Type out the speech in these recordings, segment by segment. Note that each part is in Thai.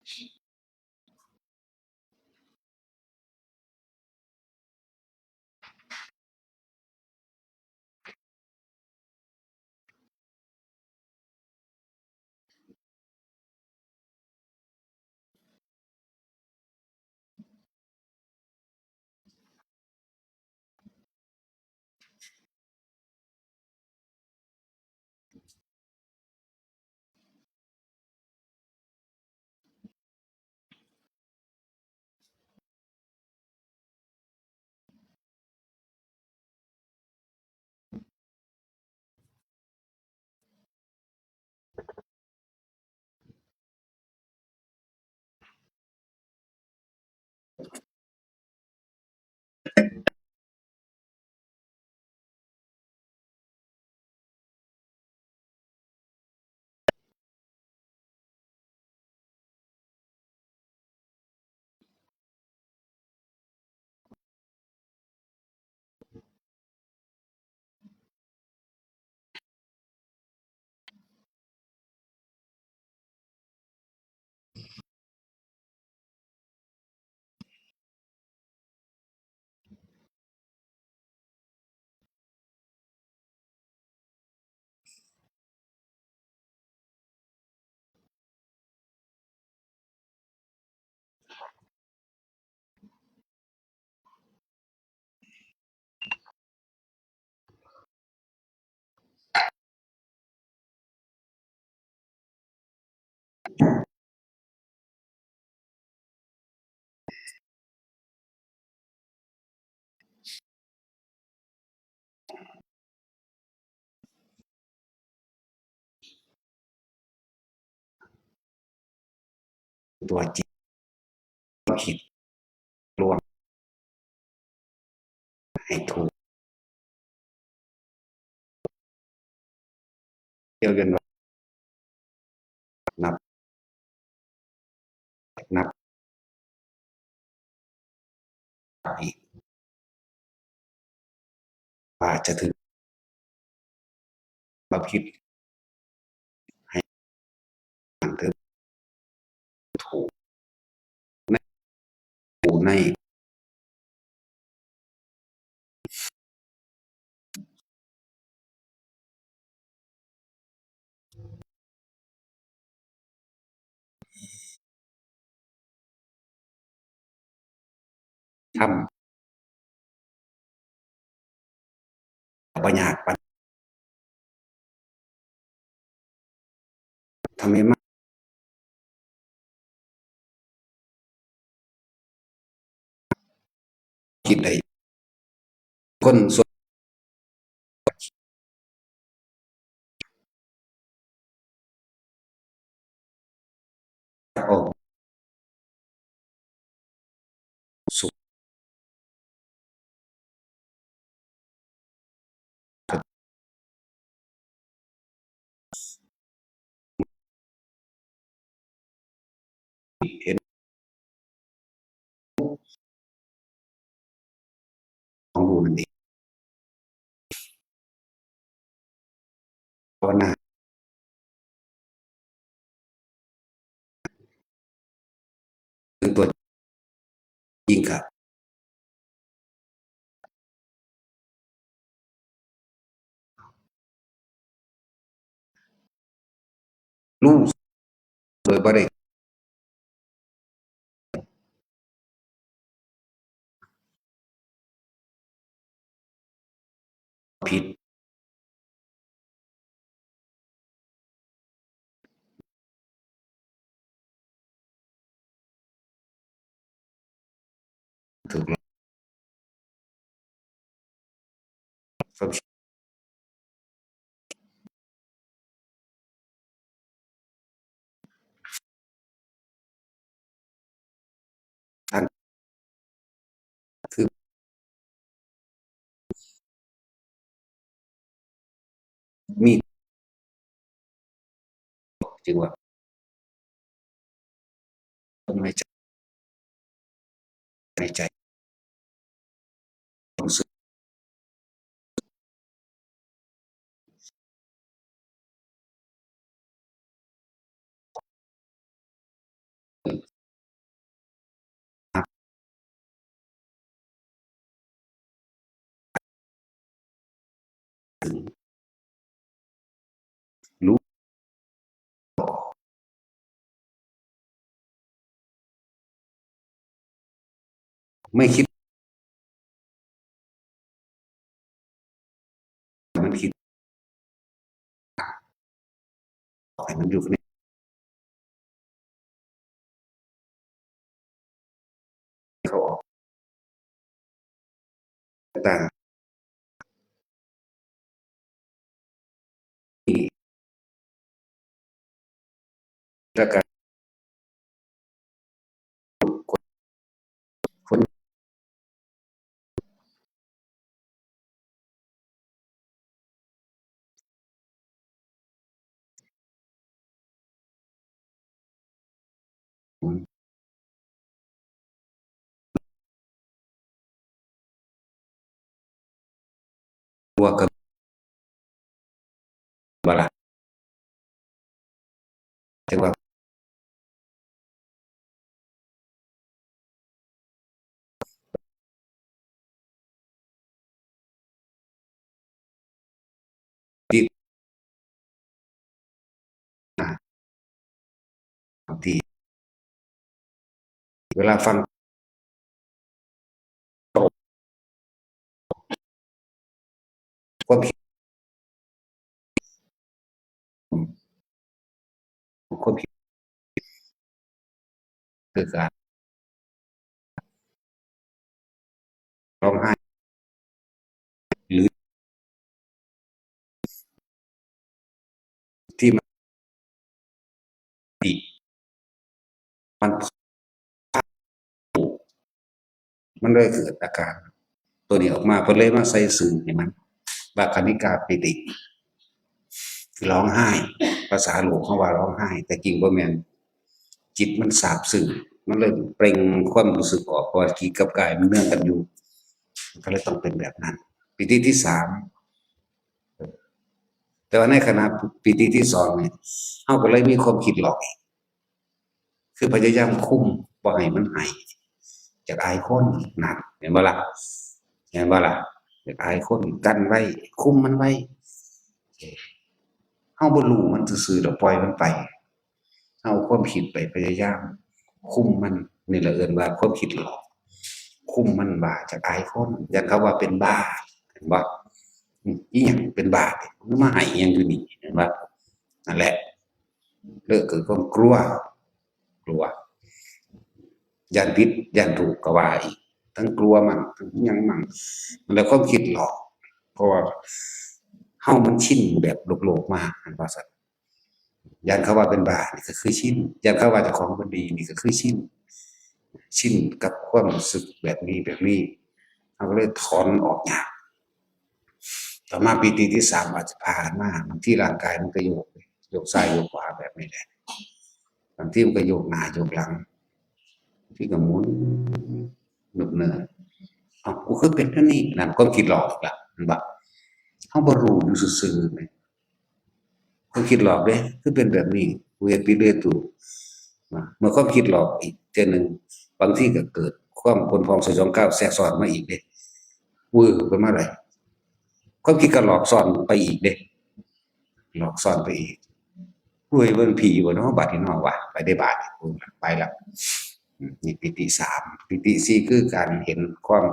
ตัวจิตคิดรวมให้ถูกเดียวกันนับนับอีกว่าจะถึงบัพคิดให้มันถึงถูกในถูกในทำปัญญาปัญทำให้มากคิดได้คนส่วนออกสุขเห็นของรู้นั่นเองภาวนาถึงตัวจริงครับรู้โดยบริผิดถูกความทันคือมีจึงว่าต้นไม้ใจในใจต้องสึก ไม่คิดมันคิดให้มันอยู่ในเขาออกต่างที่แล้วก็คนตัวกับบลาแต่ว่าที่บางทีเวลาฟังความคิดความคิดคือการร้องไห้หรือที่มันดีมันมันเลยเกิดอาการตัวนี้ออกมาเพอเลยมาใส่สื่อเห็นมันบาคณิกาปิติร้องไห้ภาษาหลวงเขาว่าร้องไห้แต่จริงบ่แม่นจิตมันสาบซึ้งมันเลยเปล่งความรู้สึกออกว่าจิตกับกายมันเนื่องกันอยู่ก็เลยต้องเป็นแบบนั้นปิติที่สามแต่ว่าในขณะปิติที่สองเนี่ยเขาก็เลยมีความคิดหลอกคือพยายามคุมบ่ให้มันหายจากอายคนนั่นเห็นบ่ล่ะเห็นบ่ล่ะจากอายคนกันไว้คุมมันไว้เฮาบ่รู้มันซื่อๆดอกปล่อยมันไปเอาความคิดไปพยายามคุมมันนี่แหละเอิ้นว่าความคิดหลอกคุมมันบ้าจากอายคนยันเขาว่าเป็นบ้าเห็นบ่อีหยังเป็นบ้ามันมาให้อีหยังอยู่นี่เห็นบ่นั่นแหละเลิกเกิดความกลัวกลัวยันผิดยันถูกก็ว่าอีกทั้งกลัวมันทั้งหยังมั่งแล้วความคิดหลอกเพราะว่าเฮามันชินแบบโลกๆมาอันว่าซั่นยันเขาว่าเป็นบ้านี่ก็คือชินยันเขาว่าเจ้าของบ่ดีนี่ก็คือชินกับความรู้สึกแบบนี้เราก็เลยถอนออกยากต่อมาปีติที่สามอาจจะผ่านมาบางที่ร่างกายมันก็โยกซ้ายโยกขวาแบบนี้แหละบางที่มันก็โยกหน้าโยกหลังที่ก็หมุนหนุบเนินเอากูคือเป็นท่านี้นั่นความคิดหลอกละมันบอกเขาบรูอยู่ซื่อๆไหมความคิดหลอกเด้คือเป็นแบบนี้เวทปีเรื่อยตู่เมื่อความคิดหลอกอีกเจนึงบางที่ก็เกิดความคนพองสยองก้าวแทรกซ้อนมาอีกเด้วื้อไปมาเลยความคิดก็หลอกซ้อนไปอีกเด้หลอกซ้อนไปอีกเว้ยเบิ่งผีบ่เนาะบาดนี้เนาะว่ะไปได้บาดไปแล้วนี่ปิติสามปิติสี่คือการเห็นความ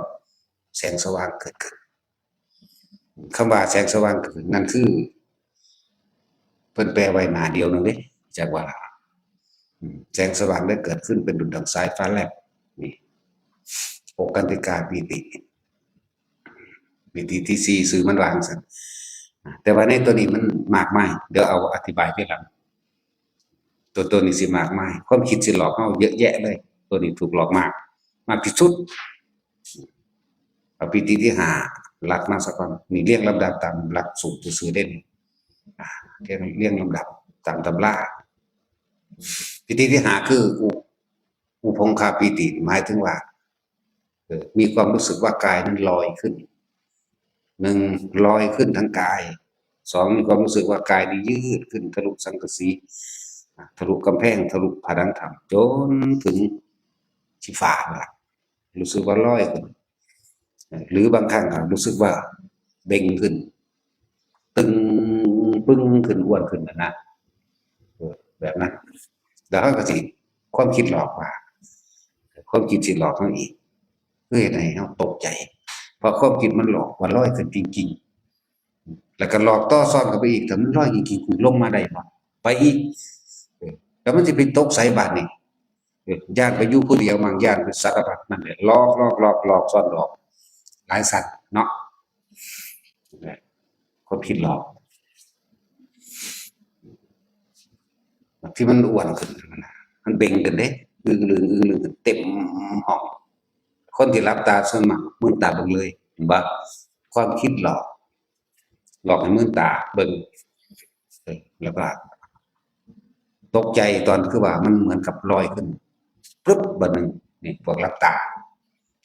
แสงสว่างเกิดขึ้นคำว่าแสงสว่างเกิดขึ้นนั่นคือเพิ่นแปลไว้หน้าเดียวนึงเด้จากว่าแสงสว่างได้เกิดขึ้นเป็นดุจดังสายฟ้าแลบนี่โอกันติกาปิติปิติที่สี่สื่อมันวางซั่นแต่ว่าในตัวนี้มันมากมายเดี๋ยวเอาอธิบายทีหลังตัวนี้สิมากมายความคิดสิหลอกเฮาเยอะแยะเลยตัวนี้ถูกหลอกมากที่สุดเอาปิติที่ห้าหลักมาสักก่อนนี่เรียงลำดับตามหลักสูตรซื่อๆเด้นี่เรียงลำดับตามตำราปิติที่ห้าคืออุพงคาปิติหมายถึงว่ามีความรู้สึกว่ากายนั้นลอยขึ้นหนึ่งลอยขึ้นทั้งกายสองมีความรู้สึกว่ากายนี้ยืดขึ้นทะลุสังกะสีทะลุกำแพงทะลุผนังถ้ำจนถึงชิฟ้าละรู้สึกว่าลอยขึ้นหรือบางครั้งรู้สึกว่าเบ่งขึ้นตึงปึ้งขึ้นอ้วนขึ้นนะแบบนั้นแล้วก็สิความคิดหลอกว่าความคิดสิหลอกเขาอีก คือเฮ็ดให้เฮาตกใจเพราะความคิดมันหลอกว่าลอยขึ้นจริงๆแล้วก็หลอกต่อซ้อนเข้าไปอีกถ้ามันลอยจริงๆคุณลงมาได้บ่ไปอีกแล้วมันสิไปตกไสบาดนี้ย้านไปอยู่ผู้เดียวมั่งย้านไปสารพัดนั่นแหละหลอกซ้อนหลอกหลายสัตว์เนาะความคิดหลอกที่มันอ้วนขึ้นมันเบ่งขึ้นเด้อึ้งลึงขึ้นเต็มห้องคนที่หลับตาส่วนมากมืนตาเบิ่งเลยเห็นบ่ความคิดหลอกให้มืนตาเบิ่งแล้วก็ตกใจตอนคือว่ามันเหมือนกับลอยขึ้นปึ๊บบัดหนึ่งนี่พวกหลับตา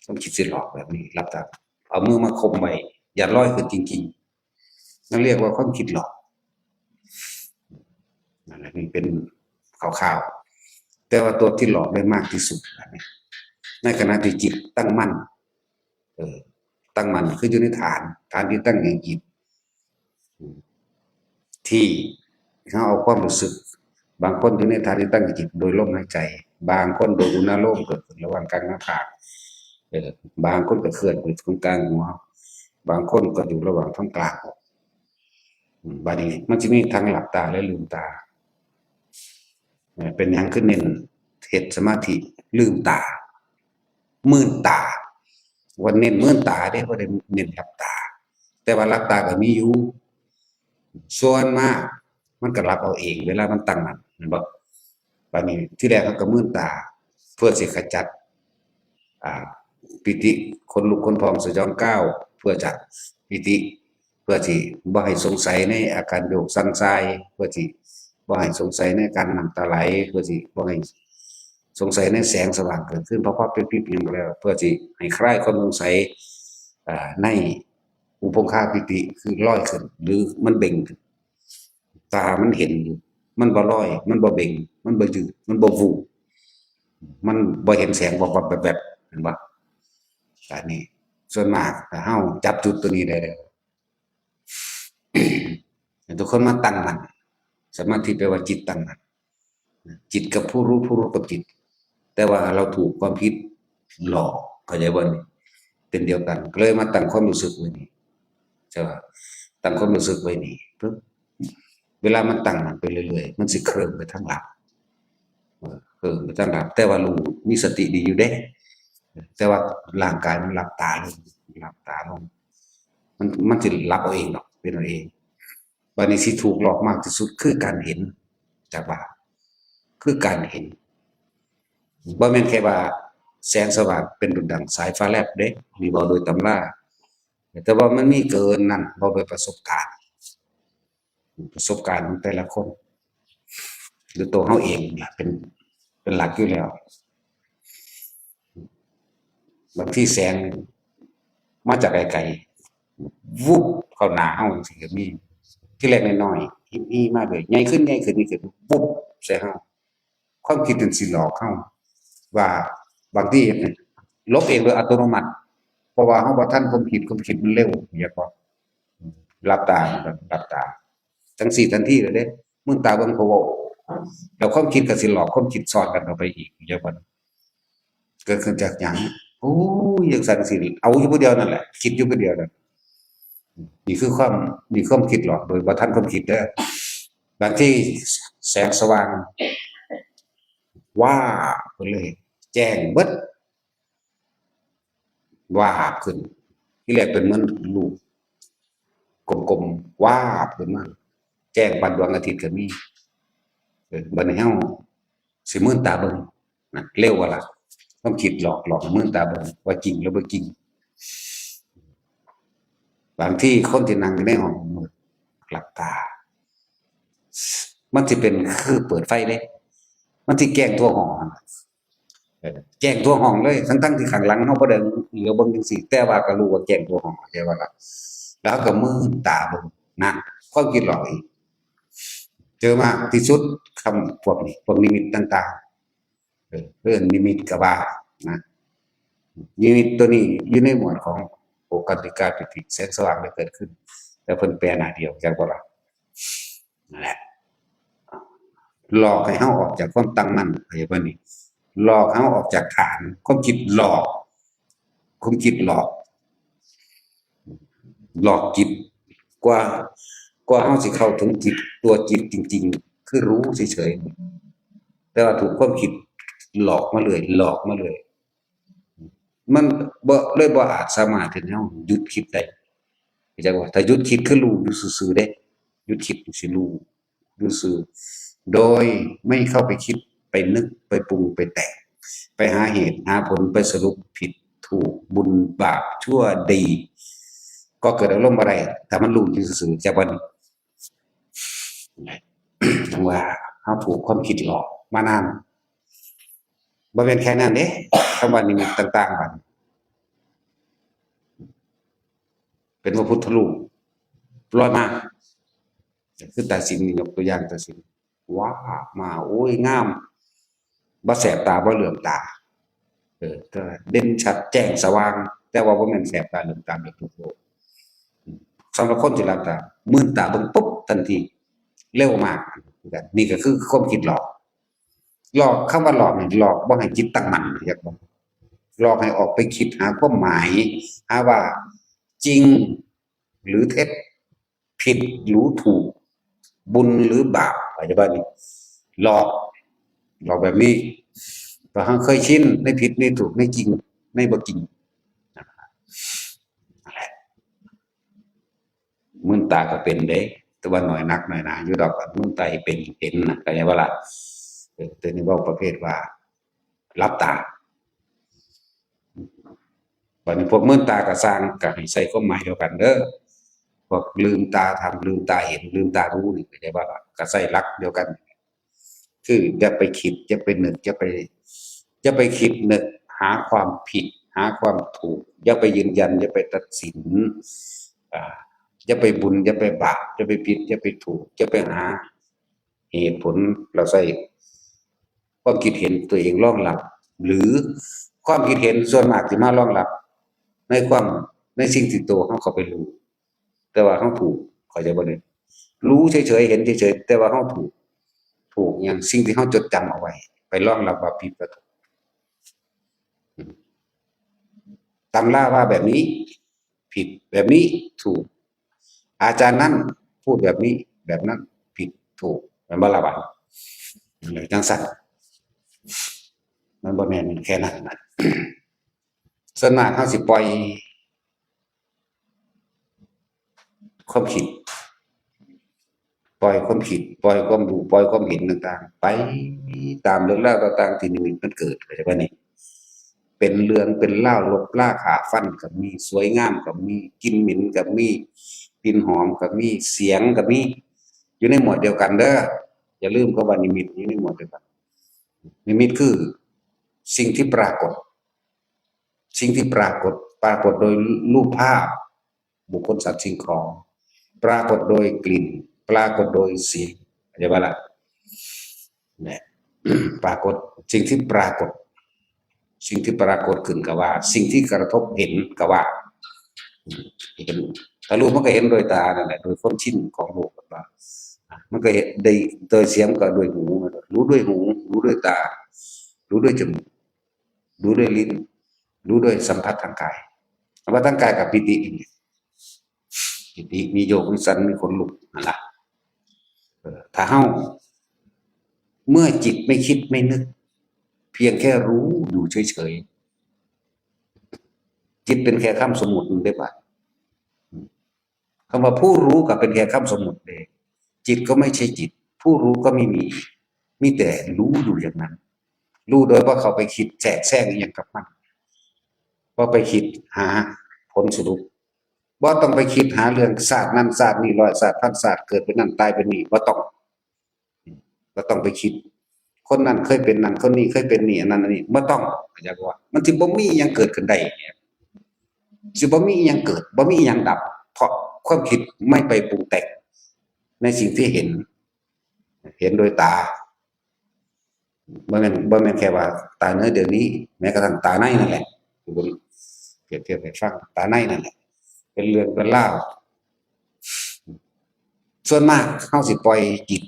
ต้องคิดสิหลอกแบบนี้หลับตาเอามือมาคมไว้อย่าลอยขึ้นจริงๆนั่นเรียกว่าความคิดหลอกนั่นแหละนี่เป็นข่าวๆแต่ว่าตัวที่หลอกได้มากที่สุดในขณะที่จิตตั้งมั่นตั้งมั่นคืออยู่ในฐานที่ตั้งแห่งจิตที่เขาเอาความรู้สึกบางคนอยู่ในฐานที่ตั้งจิตโดยลมหายใจบางคนโดยอุณโลมเกิดขึ้นระหว่างกลางหน้าผากบางคนก็เคลื่อนไปตรงกลางหัวบางคนก็อยู่ระหว่างท้องกลางบาดนี้มันจะมีทั้งหลับตาและลืมตาเป็นอย่างขึ้นเน้นเฮ็ดสมาธิลืมตามื่นตาวันเน้นมื่นตาได้บ่ได้เน้นหลับตาแต่ว่าหลับตาก็มีอยู่ส่วนมากมันก็หลับเอาเองเวลามันตั้งมั่นเห็นบ่บัดนี้ที่แรกเขาก็มื่นตาเพื่อสิขจัดปิติคนลุกคนพองสยองก้าวเพื่อจะปิติเพื่อที่บ่ให้สงสัยในอาการโยกสั่นทรายเพื่อที่บ่ให้สงสัยในการน้ำตาไหลเพื่อที่บ่ให้สงสัยในแสงสว่างเกิดขึ้นเพราะเป็นปิติแล้วเพื่อที่ให้คลายความสงสัยในอุปงคาปิติคือลอยขึ้นหรือมันเบ่งขึ้นตามันเห็นมันบ่ลอยมันบ่เบ่งมันบ่ยืดมันบ่วูบมันบ่เห็นแสงวับๆแบบเห็นบ่อันนี้ส่วนมากถ้าเฮาจับจุดตัวนี้ได้แล้วทุกคนมาตั้งมั่นสมาธิแปลว่าจิตตั้งมั่นจิตกับผู้รู้กับจิตแต่ว่าเราถูกความคิดหลอกเข้าใจบ่นี่เป็นเดียวกันก็เลยมาตั้งความรู้สึกไว้นี่ใช่ป่ะตั้งความรู้สึกไว้นี่ปึ๊บเวลามันตั้งมั่นไปเรื่อยๆมันสิเคลิ้มไปทางหลับเคลิ้มไปทางหลับแต่ว่ารู้มีสติดีอยู่เด้แต่ว่าร่างกายมันหลับตาลงมันสิหลับเอาเองดอกเป็นเอาเองบัดนี้สิถูกหลอกมากที่สุดคือการเห็นจากว่าคือการเห็นบ่แม่นแค่ว่าแสงสว่างเป็นดุจดั่งสายฟ้าแลบเด้นี่เว้าโดยตำราแต่ว่ามันมีเกินนั้นเว้าด้วยประสบการณ์ของแต่ละคนหรือตัวเฮาเองเนี่ยเป็นหลักอยู่แล้วบางทีแสงมาจากไกลๆวุบเข้าหน้าเฮาจังซี่ก็มีที่แรกน้อยๆมีมาเลยใหญ่ขึ้นนี่คือวุบใส่เฮาความคิดมันสิหลอกเฮาว่าบางทีลบเองโดยอัตโนมัติเพราะว่าเฮาบ่ทันความคิดมันเร็วอย่าพอหลับตาหลับตาจังซี่ทันทีเลยเด้มึงตาเบิ่งเขาเว้าแล้วความคิดก็สิหลอกความคิดซ้อนกันเข้าไปอีกอย่าพอเกิดขึ้นจากหยังโอ้ยจังซั่นสิเอาอยู่ผู้เดียวนั่นแหละคิดอยู่ผู้เดียวนั่นนี่คือความคิดหลอกโดยบ่ทันความคิดเด้อบางทีแสงสว่างว้าบไปเลยแจ้งเบิดวาบขึ้นที่แรกเป็นเหมือนลูกกลมๆวาบขึ้นมาแจ้งปานดวงอาทิตย์ก็มีบัดนี้เฮาสิมื่นตาเบิ่งนะเร็วบ่ล่ะความคิดหลอกให้มื่นตาเบิ่งว่าจริงหรือบ่จริงบางทีคนที่นั่งอยู่ในห้องมืดหลับตามันสิเป็นคือเปิดไฟเด้มันสิแกล้งทั่วห้องแจ้งทั่วห้องเลยทั้งๆที่ข้างหลังเฮาบ่ได้เหลียวเบิ่งจังซี่แต่ว่าก็รู้ว่าแจ้งทั่วห้องเข้าใจบ่ล่ะแล้วก็มื่นตาเบิ่งนั่นความคิดหลอกอีกเจอมากที่สุดคำพวกนี้พวกนิมิตต่างๆเรื่องนิมิตก็ว่านะนิมิตตัวนี้อยู่ในหมวดของโอกันติกาปิติแสงสว่างได้เกิดขึ้นแต่เพิ่นแปลหน้าเดียวจังบ่ล่ะนั่นแหละหลอกให้เฮาออกจากความตั้งมั่นเข้าใจบ่นี่หลอกให้เฮาออกจากฐานความคิดหลอก ความคิดหลอกจิตกว่ากว่าเฮาสิเข้าถึงจิตตัวจิตจริงๆคือรู้เฉยๆแต่ว่าถูกความคิดหลอกมาเลยมันบ่อาจสามารถที่เฮาหยุดคิดได้เข้าใจบ่ถ้าหยุดคิดคือรู้อยู่ซื่อๆเด้หยุดคิดสิรู้อยู่ซื่อโดยไม่เข้าไปคิดไปนึกไปปรุงไปแต่งไปหาเหตุหาผลไปสรุปผิดถูกบุญบาปชั่วดีก็เกิดอารมณ์บ่ได้ถ้ามันรู้อยู่ซื่อๆจักว่าจังว่าเฮาถูกความคิดหลอกมานานบ่แม่นแค่นั้นเด้คำว่านิมิตต่างๆบัดเป็นพระพุทธรูปลอยมาคือตาสินยกตัวอย่างตาสินว้ามาโอ้ยงามบ่แสบตาบ่เหลื่อมตาก็เด่นชัดแจ้งสว่างแต่ว่าบ่แม่นแสบตาเหลื่อมตาแบบทุกโลกสำหรับคนที่หลับตามื่นตาเบิ่งปุ๊บทันทีเร็วมากนี่ก็คือความคิดหลอกคำว่าหลอกนี่หลอกบ่ให้จิตตั้งมั่นอยากบอกหลอกให้ออกไปคิดหาความหมายหาว่าจริงหรือเท็จผิดหรือถูกบุญหรือบาปอะไรแบบนี้หลอกแบบนี้เพราะเราเคยชินในผิดในถูกในจริงในบ่จริงมื่นตาก็เป็นเด้แต่ว่าหน่อยนักหน่อยหนาอยู่ดอกมื่นตาเป็นเห็นนะเข้าใจบ่ล่ะแต่นี่เว้าประเภทว่าหลับตาบัดนี้พวกมื่นตาก็สร้างก็ให้ใส่ความหมายเดียวกันเด้อพวกลืมตาทำลืมตาเห็นลืมตารู้นี่เข้าใจบ่ล่ะก็ใส่หลักเดียวกันคืออย่าไปคิดอย่าไปนึกอย่าไปคิดนึกหาความผิดหาความถูกอย่าไปยืนยันอย่าไปตัดสินอย่าไปบุญอย่าไปบาปอย่าไปผิดอย่าไปถูกอย่าไปหาเหตุผลเราใส่ความคิดเห็นตัวเองรองรับหรือความคิดเห็นส่วนมากที่มารองรับในสิ่งที่ตัวเขาเข้าไปรู้แต่ว่าเขาถูกเข้าใจบ่เนี่ยรู้เฉยๆเห็นเฉยๆแต่ว่าเขาถูกอย่างสิ่งที่เขาจดจำเอาไว้ไปรองรับว่าผิดว่าถูกตำราว่าแบบนี้ผิดแบบนี้ถูกอาจารย์นั้นพูดแบบนี้แบบนั้นผิดถูกมันบ่ละบาดจังซั่นมันบ่แม่นแค่นั้นนะส่วนมากเฮาสิปล่อยความคิดปล่อยความคิดปล่อยความรู้ปล่อยความเห็นต่างๆไปตามเรื่องราวต่างๆที่นิมิตมันเกิดเข้าใจบ่นี่เป็นเรื่องเป็นราวลบราค่าฟันก็มีสวยงามก็มีกลิ่นเหม็นก็มีกลิ่นหอมก็มีเสียงก็มีอยู่ในหมวดเดียวกันเด้ออย่าลืมคำว่านิมิตอยู่ในหมวดเดียวกันนิมิตคือสิ่งที่ปรากฏโดยรูปภาพบุคคลสัตว์สิ่งของปรากฏโดยกลิ่นปรากฏโดยเสียงเข้าใจบ่ล่ะเนี่ยปรากฏสิ่งที่ปรากฏขึ้นก็ว่าสิ่งที่กระทบเห็นก็ว่าถ้ารู้มันก็เห็นโดยตานั่นแหละโดยความชินของโลกว่ามันก็ได้โดยเสียงก็ด้วยหูรู้ด้วยหูรู้ด้วยตารู้ด้วยจมูกรู้ด้วยลิ้นรู้ด้วยสัมผัสทางกายสัมผัสทางกายกับปิติมีโยกมีสันมีขนลุกนั่นล่ะถ้าเฮาเมื่อจิตไม่คิดไม่นึกเพียงแค่รู้อยู่เฉยๆจิตเป็นแค่คำสมมุตินึงได้ป่ะคำว่าผู้รู้ก็เป็นแค่คำสมมุติเองจิตก็ไม่ใช่จิตผู้รู้ก็ไม่มีแต่รู้อยู่อย่างนั้นรู้โดยว่าเขาไปคิดแทรกอย่างกับมันพอไปคิดหาผลสรุปบ่ต้องไปคิดหาเรื่องศาสตร์นั้นศาสตร์นี้ร้อยศาสตร์พันศาสตร์เกิดเป็นนั่นตายเป็นนี่บ่ต้องไปคิดคนนั้นเคยเป็นนั่นคนนี้เคยเป็นนี่อันนั้นอันนี้บ่ต้องอยากว่ามันสิบ่มีอิหยังเกิดขึ้นได้สิบ่มีอิหยังเกิดบ่มีอิหยังดับเพราะความคิดไม่ไปปรุงแต่งในสิ่งที่เห็นโดยตาบ่แม่นแค่ว่าตาเนื้อเดี๋ยวนี้แม้กระทั่งตาในนั่นแหละที่ผมเปรียบเทียบให้ฟังตาในนั่นแหละเป็นเรื่องเป็นราวส่วนมากเฮาสิปล่อยจิต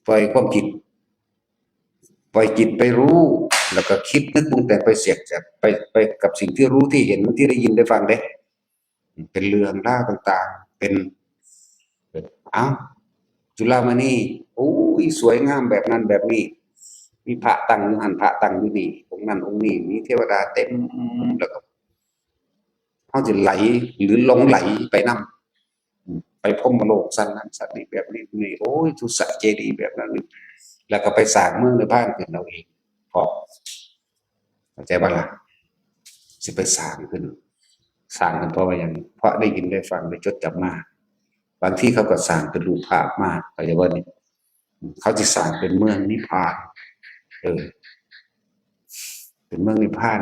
ปล่อยความคิดปล่อยจิตไปรู้ แล้วก็คิดนึกปรุงแต่งไปเสียกจากไปกับสิ่งที่รู้ที่เห็นที่ได้ยินได้ฟังเด้เป็นเรื่องราวต่างๆเป็นเอ้าจุฬามณีโอ้ยสวยงามแบบนั้นแบบนี้มีพระตั้งอยู่หันพระตั้งอยู่นี่องค์นั้นองค์นี้มีเทวดาเต็มแล้วก็เขาจะไหลหรือหลงไหลไปนำไปพรหมโลกสันนั้นสันนี้แบบนี้นี่โอ้ยทุสะเจดีย์แบบนั้นแล้วก็ไปสร้างเมืองในบ้านขึ้นเราเองพอเข้าใจบ้างล่ะสิไปสร้างขึ้นเพราะว่าอย่างเพราะได้ยินได้ฟังได้จดจำมาบางที่เขาก็สร้างเป็นรูปภาพมากเขาจะว่านี่เขาจะสร้างเป็นเมืองนิพพานเป็นเมืองนิพพาน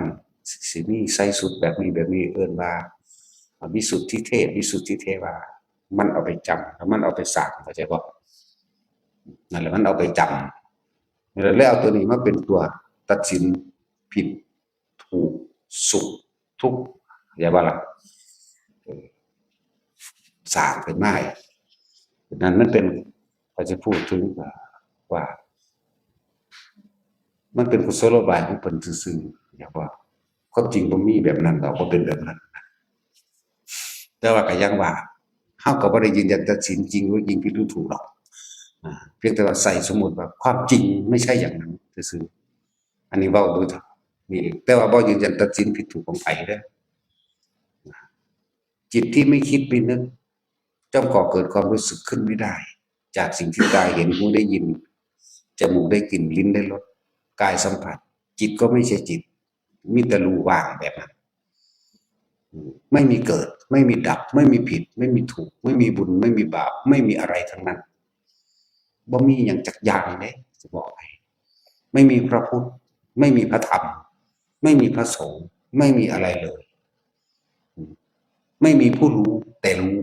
สิมีไสสุดแบบนี้แบบนี้เอิ้นว่าวิสุทธิเทพวิสุทธิเทวามันเอาไปจำแล้วมันเอาไปสร้างเข้าใจบ่นั่นแหละมันเอาไปจำแล้วเอาตัวนี้มาเป็นตัวตัดสินผิดถูกสุขทุกข์อย่าว่าล่ะสร้างขึ้นมานั้นมันเป็นเขาจะพูดถึงว่ามันเป็นกุศโลบายของเพิ่นซื่อๆอย่าว่าความจริงบ่มีแบบนั้นดอกบ่เป็นแบบนั้นแต่ว่าก็ยังว่าเฮาก็บ่ได้ยืนยันตัดสินจริงหรือจริงผิดหรือถูกหรอกเพียงแต่ว่าใส่สมมุติว่าความจริงไม่ใช่อย่างนั้นซื่อๆอันนี้เว้าโดยนี่แต่ว่าบ่ยืนยันตัดสินผิดถูกของไผเด้อจิตที่ไม่คิดไม่นึกย่อมก่อเกิดความรู้สึกขึ้นไม่ได้จากสิ่งที่ตาเห็นหูได้ยินจมูกได้กลิ่นลิ้นได้รสกายสัมผัสจิตก็ไม่ใช่จิตมีแต่รู้ว่างแบบนั้นไม่มีเกิดไม่มีดับไม่มีผิดไม่มีถูกไม่มีบุญไม่มีบาปไม่มีอะไรทั้งนั้นบ่มีอย่างจักอย่างเลยจะบอกให้ไม่มีพระพุทธไม่มีพระธรรมไม่มีพระสงฆ์ไม่มีอะไรเลยไม่มีผู้รู้แต่รู้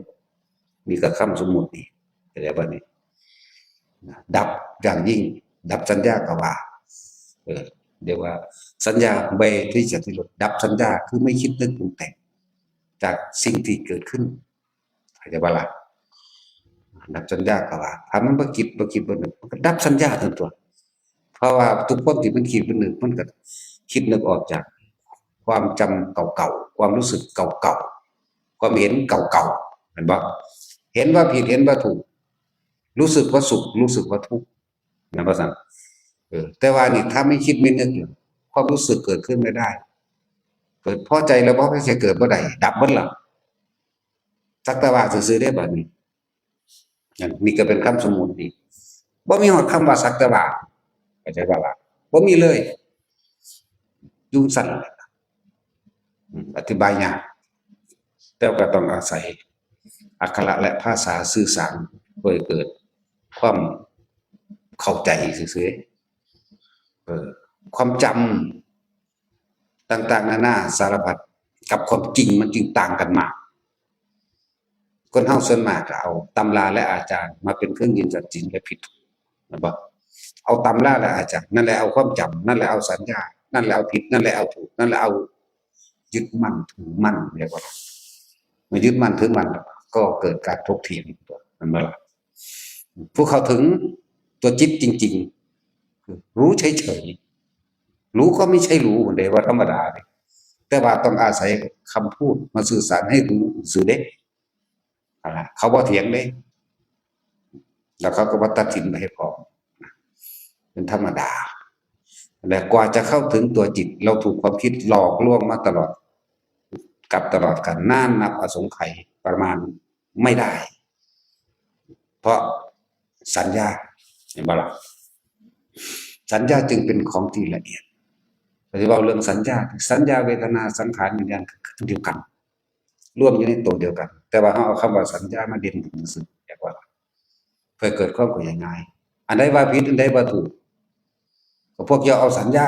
มีกับคำสมมุตินี่แต่แบบนี้ดับอย่างยิ่งดับสัญญากว่าเดี๋ยวว่าสัญญาเบที่จะที่ลดดับสัญญาคือไม่คิดนึกปรุงแต่งจากสิ่งที่เกิดขึ้นเข้าใจบ่ล่ะดับสัญญากว่าถ้ามันบ่คิดบ่นึกมันก็ดับสัญญาทั้งตัวเพราะว่าทุกคนที่มันคิดมันนึกมันก็คิดนึกออกจากความจำเก่าๆความรู้สึกเก่าๆความเห็นเก่าๆเห็นบ่เห็นว่าผิดเห็นว่าถูกรู้สึกว่าสุขรู้สึกว่าทุกข์นะว่าซั่นแต่ว่านี่ถ้าไม่คิดไม่นึกความรู้สึกเกิดขึ้นไม่ได้เกิดพอใจแล้วบ่ให้เกิดบ่ได้ดับเบิดล่ะสักแต่ว่าซื่อๆได้บัดนี้นี่ก็เป็นคำสมมุติอีกบ่มีฮอดคำว่าสักแต่ว่าเข้าใจบ่ล่ะบ่มีเลยอยู่ซั่นแหละอธิบายยากแต่ก็ต้องอาศัยอักขระและภาษาสื่อสารเพื่อให้เกิดความเข้าใจซื่อๆความจำต่างๆนานาสารพัดกับความจริงมันจึงต่างกันมากคนเฮาส่วนมากก็เอาตำราและอาจารย์มาเป็นเครื่องยืนยันจริงและผิดนะบ่เอาตำราและอาจารย์นั่นแหละเอาความจำนั่นแหละเอาสัญญานั่นแหละเอาผิดนั่นแหละเอาถูกนั่นแหละเอายึดมั่นถือมั่นเรียกว่าเมื่อยึดมั่นถือมั่นก็เกิดการถกเถียงตัวนั่นบ่ล่ะผู้เข้าถึงตัวจิตจริงๆรู้เฉยๆรู้ก็ไม่ใช่รู้เดว่าธรรมดาแต่ว่าต้องอาศัยคำพูดมาสื่อสารให้รู้สื่อเด้เขาบ่เถียงเด้แล้วเขาก็บ่ตัดสินไปให้พอเป็นธรรมดาและกว่าจะเข้าถึงตัวจิตเราถูกความคิดหลอกลวงมาตลอดกับตลอดกันนานนับอสงไขยประมาณไม่ได้เพราะสัญญาเห็นบ่ล่ะสัญญาจึงเป็นของที่ละเอียดปฏิบัติเรื่องสัญญาเวทนาสังขารวิญญาณคือเดียวกันรวมอยู่ในตัวเดียวกันแต่ว่าเฮาเอาคำว่าสัญญามาเด่นถึงสึกเรียกว่าเพื่อเกิดความเข้าใจง่ายอันใดว่าผิดอันใดว่าถูกก็พวกเจ้าเอาสัญญา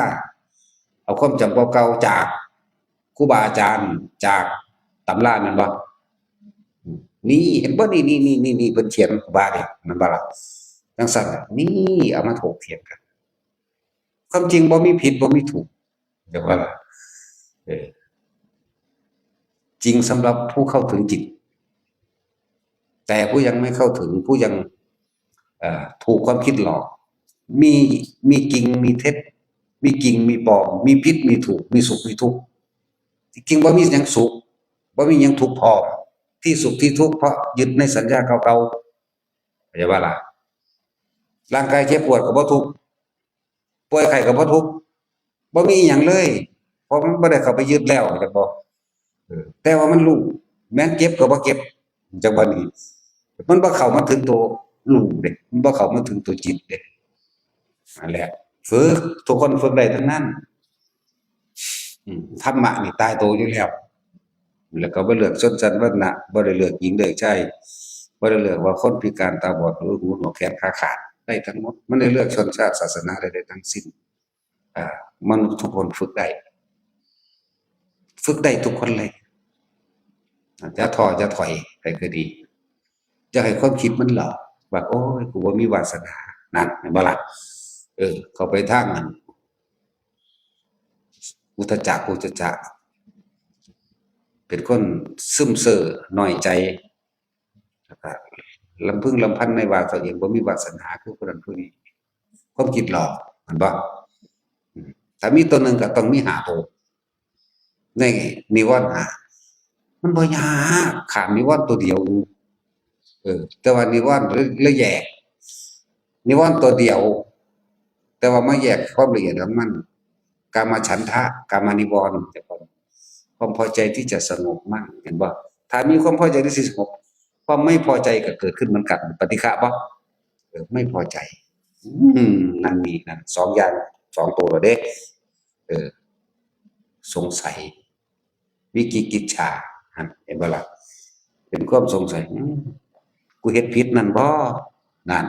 เอาความจำเก่าๆจากครูบาอาจารย์จากตำรานั่นบ่นี่เห็นบ่นี่เพิ่นเขียนครูบาเนี่ยมันบ่ล่ะจังซั่นนี่เอามาถกเถียงกันความจริงบ่มีผิดบ่มีถูกเรียกว่าจริงสำหรับผู้เข้าถึงจิตแต่ผู้ยังไม่เข้าถึงผู้ยังถูกความคิดหลอกมีจริงมีเท็จ มีจริงมีปลอมมีผิดมีถูกมีสุขมีทุกข์ที่จริงบ่มีหยังสุขบ่มีหยังทุกข์พร้อมที่สุขที่ทุกข์เพราะยึดในสัญญาเก่าๆเข้าใจบ่ล่ะร่างกายเจ็บปวดก็บ่ทุกข์ป่วยไข้ก็บ่ทุกข์บ่มีอิหยังเลยเพราะมันบ่ได้เข้าไปยึดแล้วเข้าใจบ่แต่ว่ามันรู้แม้นเจ็บก็บ่เจ็บจังว่านี้มันบ่เข้ามาถึงตัวรู้เด้มันบ่เข้ามาถึงตัวจิตเด้นั่นแหละฝึกทุกคนฝึกได้ทั้งนั้นธรรมะนี่ตายตัวอยู่แล้วแล้วก็บ่เลือกชนชั้นวรรณะบ่ได้เลือกหญิงเลือกชายบ่ได้เลือกว่าคนพิการตาบอดหรือหูหนวกแขนขาขาดได้ทั้งหมดมันได้เลือกชนชาติศาสนาได้ทั้งสิ้นมนุษย์ทุกคนฝึกได้ทุกคนเลยจะท้อจะถอยไปก็ดีจะให้ความคิดมันหลอกว่าโอ้ยกูบ่มีวาสนานั่นเห็นบ่ล่ะเข้าไปทางนั้นอุทจักกุจจะเป็นคนซึมเซ่อน้อยใจแล้วก็ลำพึงลำพันในว่าตัวเองบ่มีวาสนาคือคนนั้นผู้นี้ความคิดหลอกเห็นบ่ถ้ามีตัวหนึ่งก็ต้องมี5ตัวในนิวรณ์มันบ่ยากข้ามนิวรณ์ตัวเดียวแต่ว่านิวรณ์ละแยกนิวรณ์ตัวเดียวแต่ว่ามาแยกความละเอียดของมันกามฉันทะกามนิวรณ์แต่ความพอใจที่จะสงบมั่นเห็นบ่ถ้ามีความพอใจที่สิสงบความไม่พอใจก็เกิดขึ้นเหมือนกันปฏิฆะบ่ไม่พอใจนั่นมีนั่น2อย่าง2ตัวแล้วเด้สงสัยวิกิกิจฉาเห็นบ่ล่ะเป็นความสงสัยกูเฮ็ดผิดนั่นบ่นั่น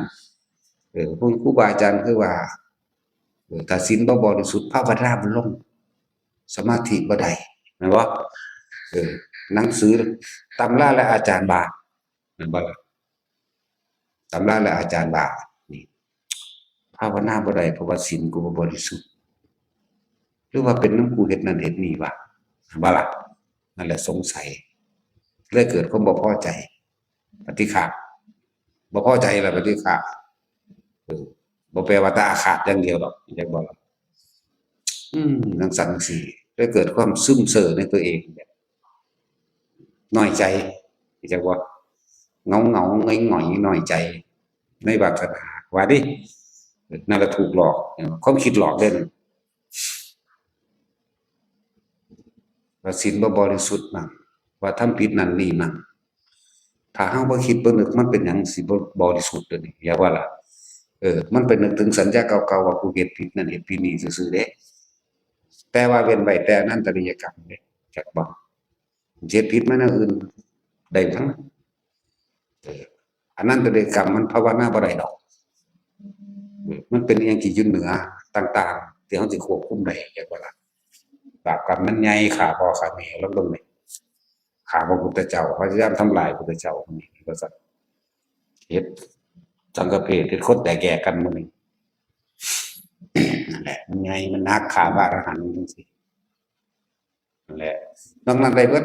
พวกครูบาอาจารย์คือว่าถ้าศีลบ่บริสุทธิ์ภาวนาบ่ลงสมาธิบ่ได้แม่นบ่หนังสือตำราและอาจารย์บาแม่นบ่ล่ะตำราและอาจารย์บานี่ภาวนาบ่ได้เพราะว่าศีลกูบ่บริสุทธิ์หรือว่าเป็นนำกูเฮ็ดนั่นเฮ็ดนี่วะแม่นบ่ล่ะนั่นแหละสงสัยเลยเกิดความบ่พอใจปฏิฆะบ่พอใจแล้วปฏิฆะบ่แปลว่าตาอาฆาตอย่างเดียวดอกจังบ่ล่ะจังซั่นจังซี่เลยเกิดความซึมเซ่อในตัวเองน้อยใจจังบ่เหงาๆหงอยๆน้อยใจในวาสนาว่าดินั่นแหละถูกหลอกความคิดหลอกเด้นั่นว่าศีลบ่บริสุทธิ์มั่งว่าทำผิดนั่นนี่มั่งถ้าเฮาบ่คิดบ่นึกมันเป็นหยังสิบ่บริสุทธิ์เด้อนี่อย่าว่าล่ะมันไปนึกถึงสัญญาเก่าๆว่ากูเฮ็ดผิดนั่นเฮ็ดผิดนี่ซื่อๆเด้แต่ว่าเว้นไว้แต่อนันตริยกรรมเด้จักบ่เฮ็ดผิดมาแนวอื่นได้ทั้งอนันตริยกรรมมันภาวนาบ่ได้ดอกมันเป็นอิหยังที่อยู่เหนือต่างๆที่เฮาสิควบคุมได้จักว่าล่ะบาปกรรมมันใหญ่ฆ่าพ่อฆ่าแม่ลองเบิ่งนี่ฆ่าพระพุทธเจ้าพยายามทำลายพระพุทธเจ้านี่ว่าซั่นเฮ็ดสังฆเพศเฮ็ดคนแตกแยกกันมื้อนี้นั่นแหละมันใหญ่มันนักฆ่าพระอรหันต์จังซี่นั่นแหละนอกนั้นได้เบิด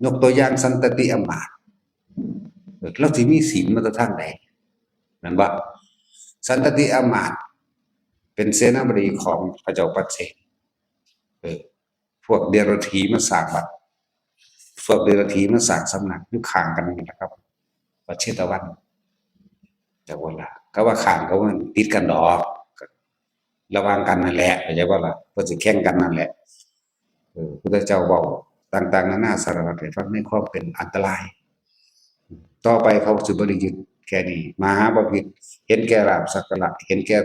ยกตัวอย่างสันตติอมาตย์เราสิมีศีลมาแต่ทางใดแม่นบ่สันตติอมาตย์เป็นเสนาบดีของพระเจ้าปัจเจกพวกเดรัจฉีมาสร้างวัดพวกเดรัจฉีมาสร้างสำนักอยู่ข้างกันนี่แหละครับวัดเชตวันจักว่าล่ะก็ว่าข้างเขามันติดกันดอกระหว่างกันนั่นแหละเข้าใจบ่ล่ะเพิ่นสิแข่งกันนั่นแหละพุทธเจ้าเว้าต่างๆนานาสารพัดให้ฟังในความเป็นอันตรายต่อไปเขาสิบ่ได้ยึดแค่นี้มหาบพิตรเห็นแก่ลาภสักการะเห็นแก่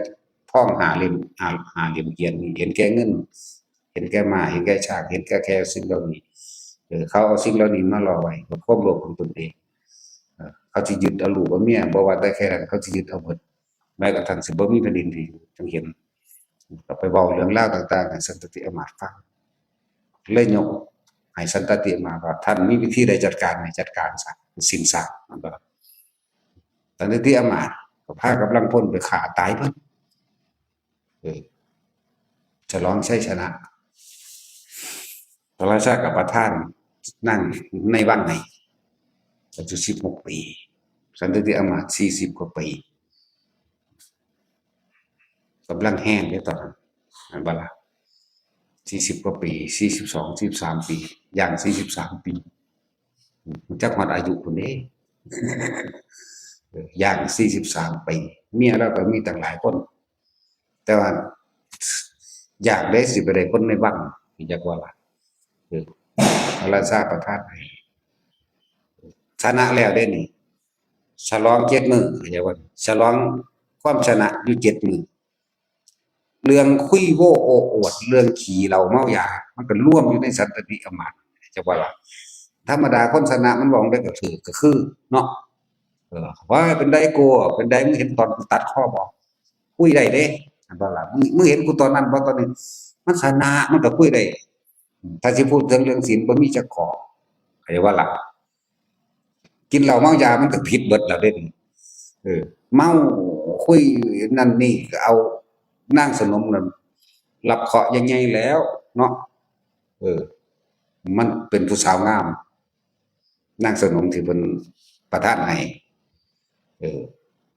ทอง5เหลี่ยม5เหลี่ยมเกียรตินี่เห็นแก่เงินเห็นแก่ม้าเห็นแก่ช้างเห็นแค่สิ่งเหล่านี้เขาเอาสิ่งเหล่านี้มาล่อไว้กับความโลภของตนเองเขาสิยึดเอาลูกเอาเมียบ่ว่าแต่แค่นั้นเขาสิยึดเอาหมดแม้กระทั่งสิบ่มีแผ่นดินที่จังเห็นก็ไปเว้าเรื่องราวต่างๆให้สันตติอมาตย์ฟังเลยยกให้สันตติอมาตย์ว่าท่านมีวิธีใดจัดการให้จัดการซะสิ้นซากมันบ่สันตติอมาตย์ก็พากำลังพลไปฆ่าตายเพิ่นฉลองชัยชนะพระราชากับประธานนั่งในวังในอายุ16 ปีสันตติอมาตย์40 กว่าปี กำลังแห้งเลยตอนนั้นอันบลา40 กว่าปี42 43 ปีอย่าง43 ปีจักหอดอายุคนนี้อย่าง43 ปีเมียเราก็มีตั้งหลายคนแต่ว่าอยากได้สิไปได้คนในบ้านที่จักว่าล่ะพระราชาประทานให้ชนะแล้วได้นี่ฉลอง7 มื้ออย่าว่าฉลองความชนะอยู่7 มื้อเรื่องคุยโว้โอ้อวดเรื่องขี่เหล้าเมายามันก็ร่วมอยู่ในสันตติอำมาตย์จักว่าล่ะธรรมดาคนชนะมันบอกได้ก็ถือก็คือเนาะว่าเป็นไดโกเป็นไดมึงเห็นตอนกูตัดคอบ่คุยได้เด้อันว่าล่ะมึงเห็นกูตอนนั้นบ่ตอนนี้มันชนะมันก็คุยได้ถ้าสิพูดถึงเรื่องศีลบ่มีจักข้อเข้าใจว่าล่ะกินเหล้าเมายามันก็ผิดเบิดแล้วเด้เมาคุยนั่นนี่ก็เอานางสนมนั่นรับเคราะห์ใหญ่ๆแล้วเนาะเออมันเป็นผู้สาวงามนางสนมที่เพิ่นประทานให้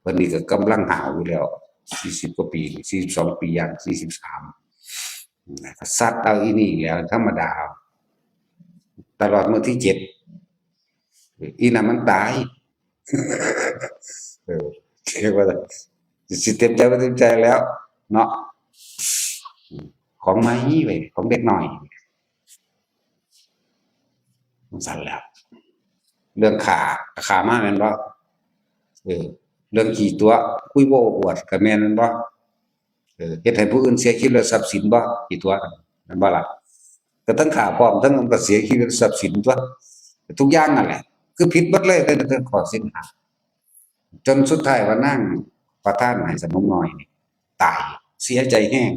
เพิ่นนี่ก็กำลังหาวอยู่แล้ว40 กว่าปี42 ปีย่าง43ซัดเอาอีนี่แล้วธรรมดาตลอดมื้อที่7อีนั่นมันตายเออเรียกว่าสิเต็มใจบ่เต็มใจแล้วเนาะของใหม่เว้ยของเด็กน้อยมันสั่นแล้วเรื่องขามาแม่นบ่เรื่องขี้ตัวคุยโว้อวดก็แม่นแม่นบ่เฮ็ดให้ผู้อื่นเสียชีวิตและทรัพย์สินบ่ขี้ตัวแม่นบ่ล่ะก็ทั้งฆ่าพร้อมทั้งมันก็เสียชีวิตและทรัพย์สินตัวทุกอย่างนั่นแหละคือผิดเบิดเลยตั้งแต่ข้อศีลห้าจนสุดท้ายว่านางประทานให้สนมน้อยนี่ตายเสียใจแฮง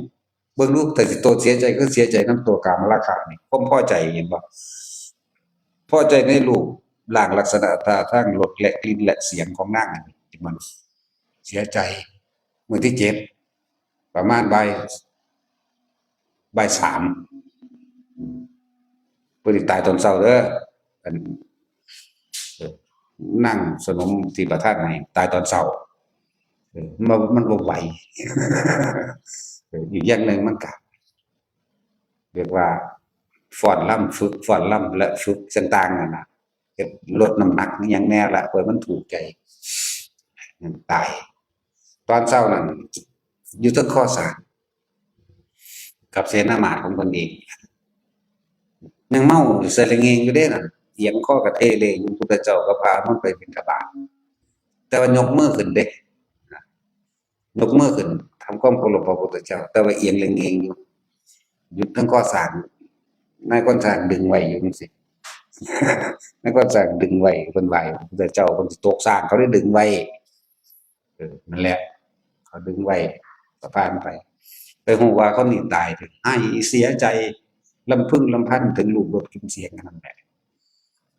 เบิ่งรูปแต่สิโตเสียใจคือเสียใจนำตัวกามราคะนี่ความพอใจเห็นบ่พอใจในรูปร่างลักษณะท่าทางรสและกลิ่นและเสียงของนางอันนี้ที่มันเสียใจมื้อที่7ประมาณบ่ายสามเพิ่นสิตายตอนเช้าเด้ออันนั่งสนมที่ประทานให้ตายตอนเช้ามันบ่ไหวอีกอย่างหนึ่งมันก็เรียกว่าฟ้อนรำฝึกฟ้อนรำและฝึกต่างๆนั่นน่ะเฮ็ดลดน้ำหนักอิหยังแหน่ล่ะเพื่อมันถูกใจตายตอนเช้านั้นอยู่เทิงคอสานกับเสนามาฏของเพิ่นเองยังเมาใส่ละเงงอยู่เดะนั่นเอียงคอกระเทเลอยู่พุทธเจ้าก็พามันไปบิณฑบาตแต่ว่ายกมือขึ้นเดะยกมือขึ้นทำความเคารพพระพุทธเจ้าแต่ว่าเอียงละเงงอยู่เทิงคอสานนายคนสร้างดึงไว้อยู่จังซี่นายคนสร้างดึงไว้เพิ่นไหว้พระพุทธเจ้าเพิ่นสิตกสร้างเขาได้ดึงไว้นั่นแหละเขาดึงไว้ก็ผ่านไปฮู้ว่าคนนี้ตายให้เสียใจลำพึงลำพันถึงรูปรสกลิ่นเสียงอันนั้นแหละ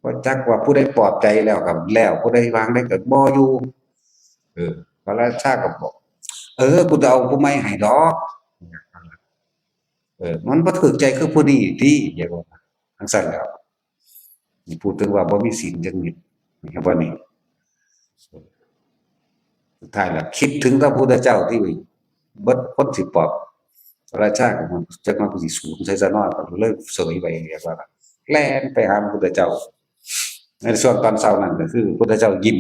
บ่จักว่าผู้ใดปลอบใจแล้วก็แล้วผู้ใดวางได้ก็บ่อยู่พระราชาก็บอกกูจะเอาผู้ใหม่ให้ดอกมันบ่ถูกใจคือผู้นี้ติอย่าว่าจั่งซั้นแหล้วนี่พูดถึงว่าบ่มีศีลจักนิดนี่บ่นี่สุดท้ายแล้วคิดถึงพระพุทธเจ้าที่เบิดคนสิปลอบพระราชาก็จักว่ากูสิสูญใส่ซะน้อยก็เลยเสยไปเรียกว่าแล่นไปหาพระพุทธเจ้าในช่วงตอนเช้านั้นก็คือพระพุทธเจ้ายิ้ม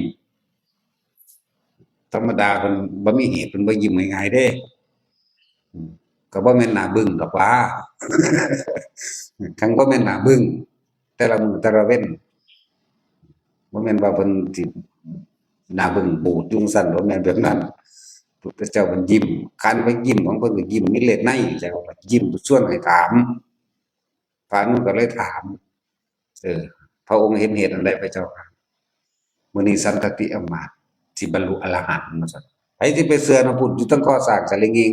ธรรมดาเพิ่นบ่มีเหตุเพิ่นบ่ยิ้มง่ายๆเด้ก็บ่แม่นหน้าบึ้งดอกว่าคันบ่แม่นหน้าบึ้งแต่ละมื้อแต่ละเว้นบ่แม่นว่าเพิ่นสิหน้าบึ้งบูดอยู่จั่งซั้นบ่แม่นแบบนั้นพระพุทธเจ้าเพิ่นยิ้มคันไปยิ้มของเพิ่นก็ยิ้มมีเล็ดในแล้วยิ้มชวนให้ถามพระอนุก็เลยถามพระองค์เห็นเหตุอันใดพระเจ้าค่ะมื้อนี้สันตติอมาตย์สิบรรลุอรหันต์ว่าซั่นไผสิไปเชื่อเนาะพุ่นอยู่เทิงก่อสร้างสะเลงเงง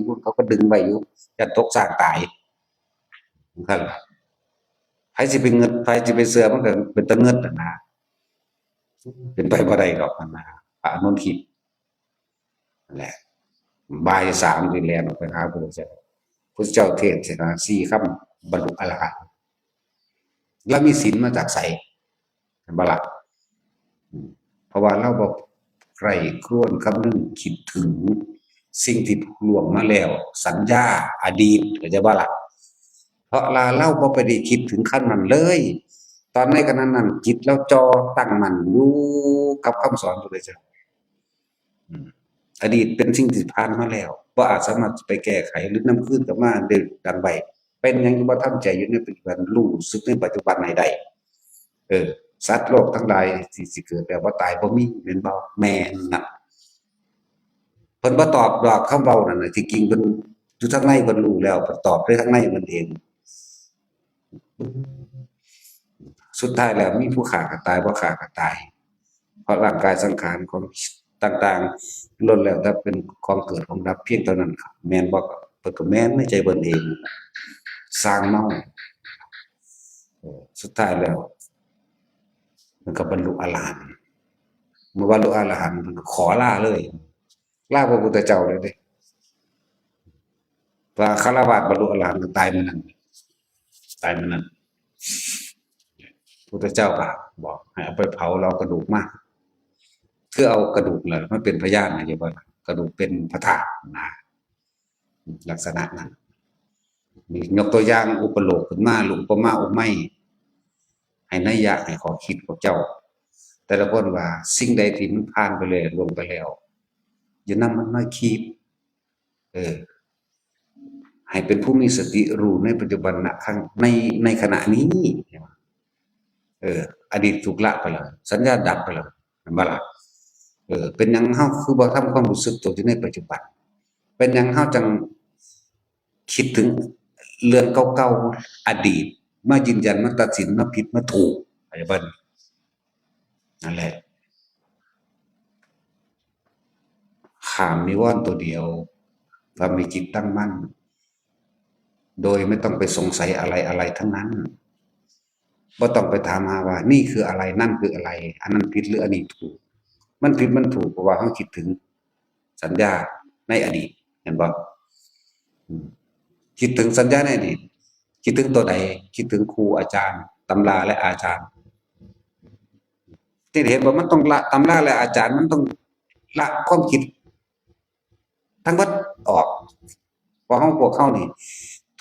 พุ่นเขาก็ดึงไว้อยู่ยันตกสร้างตายจั่งซั้นล่ะไผสิไปเงิดไผสิไปเชื่อมันก็เป็นตาเงิดนั่นนะเป็นไปบ่ได้ดอกนั่นนะพระอานนท์คิดนั่นแหละบ่ายสามสิแล่นออกไปหาพระพุทธเจ้าพุทธเจ้าเทศนา4คำบรรลุอรหันต์แล้วมีศีลมาจากไสเห็นบ่ล่ะเพราะว่าเราบ่ใคร่ครวญคำนึงคิดถึง สิ่งที่ล่วงมาแล้วสัญญาอดีตเข้าใจบ่ล่ะเพราะลาเราบ่ไปได้คิดถึงขั้นนั้นเลยตอนในขณะนั้นจิตเราจ่อตั้งมั่นอยู่กับคำสอนพระพุทธเจ้าอืมอดีตเป็นสิ่งที่ผ่านมาแล้วบ่อาจสามารถจะไปแก้ไขหรือนำคืนกลับมาได้ดังใดเป็นหยังก็บ่ทำใจอยู่ในปัจจุบันรู้สึกในปัจจุบันให้ได้สัตว์โลกทั้งหลายที่สิเกิดแล้วบ่ตายบ่มีแม่นบ่แม่นน่ะเพิ่นบ่ตอบดอกคำเว้านั่นน่ะที่จริงเพิ่นอยู่ทางในเพิ่นรู้แล้วเพิ่นตอบด้วยทางในเพิ่นเองสุดท้ายแล้วมีผู้ฆ่าก็ตายบ่ฆ่าก็ตายเพราะร่างกายสังขารของต่างๆล้วนแล้วแต่เป็นของเกิดของดับเพียงเท่านั้นครับแม่นบ่ก็เพิ่นก็แม่นในใจเพิ่นเองสร้างเมาสุดท้ายแล้วมันก็บรรลุอรหันต์เมื่อบรรลุอรหันต์มันก็ขอลาเลยลาพระพุทธเจ้าเลยเด้ว่าฆราวาสบรรลุอรหันต์ก็ตายมื้อนั้นตายมื้อนั้นพุทธเจ้าก็บอกให้เอาไปเผาแล้วเอากระดูกมาคือเอากระดูกน่ะมาเป็นพยานให้ว่า กระดูกเป็นพระธาตุนะลักษณะนั้นมียกตัวอย่างอุปโลกขึ้นมาหรืออุปมาอุปไมยให้นัยยะให้ขอคิดพวกเจ้า แต่ละคนว่าสิ่งใดที่มันผ่านไปเลยลงไปแล้วอย่านำมันมาคิดให้เป็นผู้มีสติรู้ในปัจจุบันณครั้งในขณะนี้อดีตถูกละไปแล้วสัญญาดับไปแล้วเห็นบ่ล่ะเป็นหยังเฮาคือบ่ทำความรู้สึกตัวอยู่ในปัจจุบันเป็นหยังเฮาจังคิดถึงเรื่องเก่าๆอดีตมายืนยันมาตัดสินมาผิดมาถูกอะไรบ้างนั่นแหละข้ามนิวรณ์ตัวเดียวทำให้จิตตั้งมั่นโดยไม่ต้องไปสงสัยอะไรทั้งนั้นบ่ต้องไปถามหาว่านี่คืออะไรนั่นคืออะไรอันนั้นผิดหรืออันนี้ถูกมันผิดมันถูกเพราะว่าเราคิดถึงสัญญาในอดีตเห็นบ่คิดถึงสัญญาในอดีตคิดถึงตัวใดคิดถึงครูอาจารย์ตำราและอาจารย์ที่เห็นว่ามันต้องละตำราและอาจารย์มันต้องละความคิดทั้งหมดออกเพราะพวกเขานี่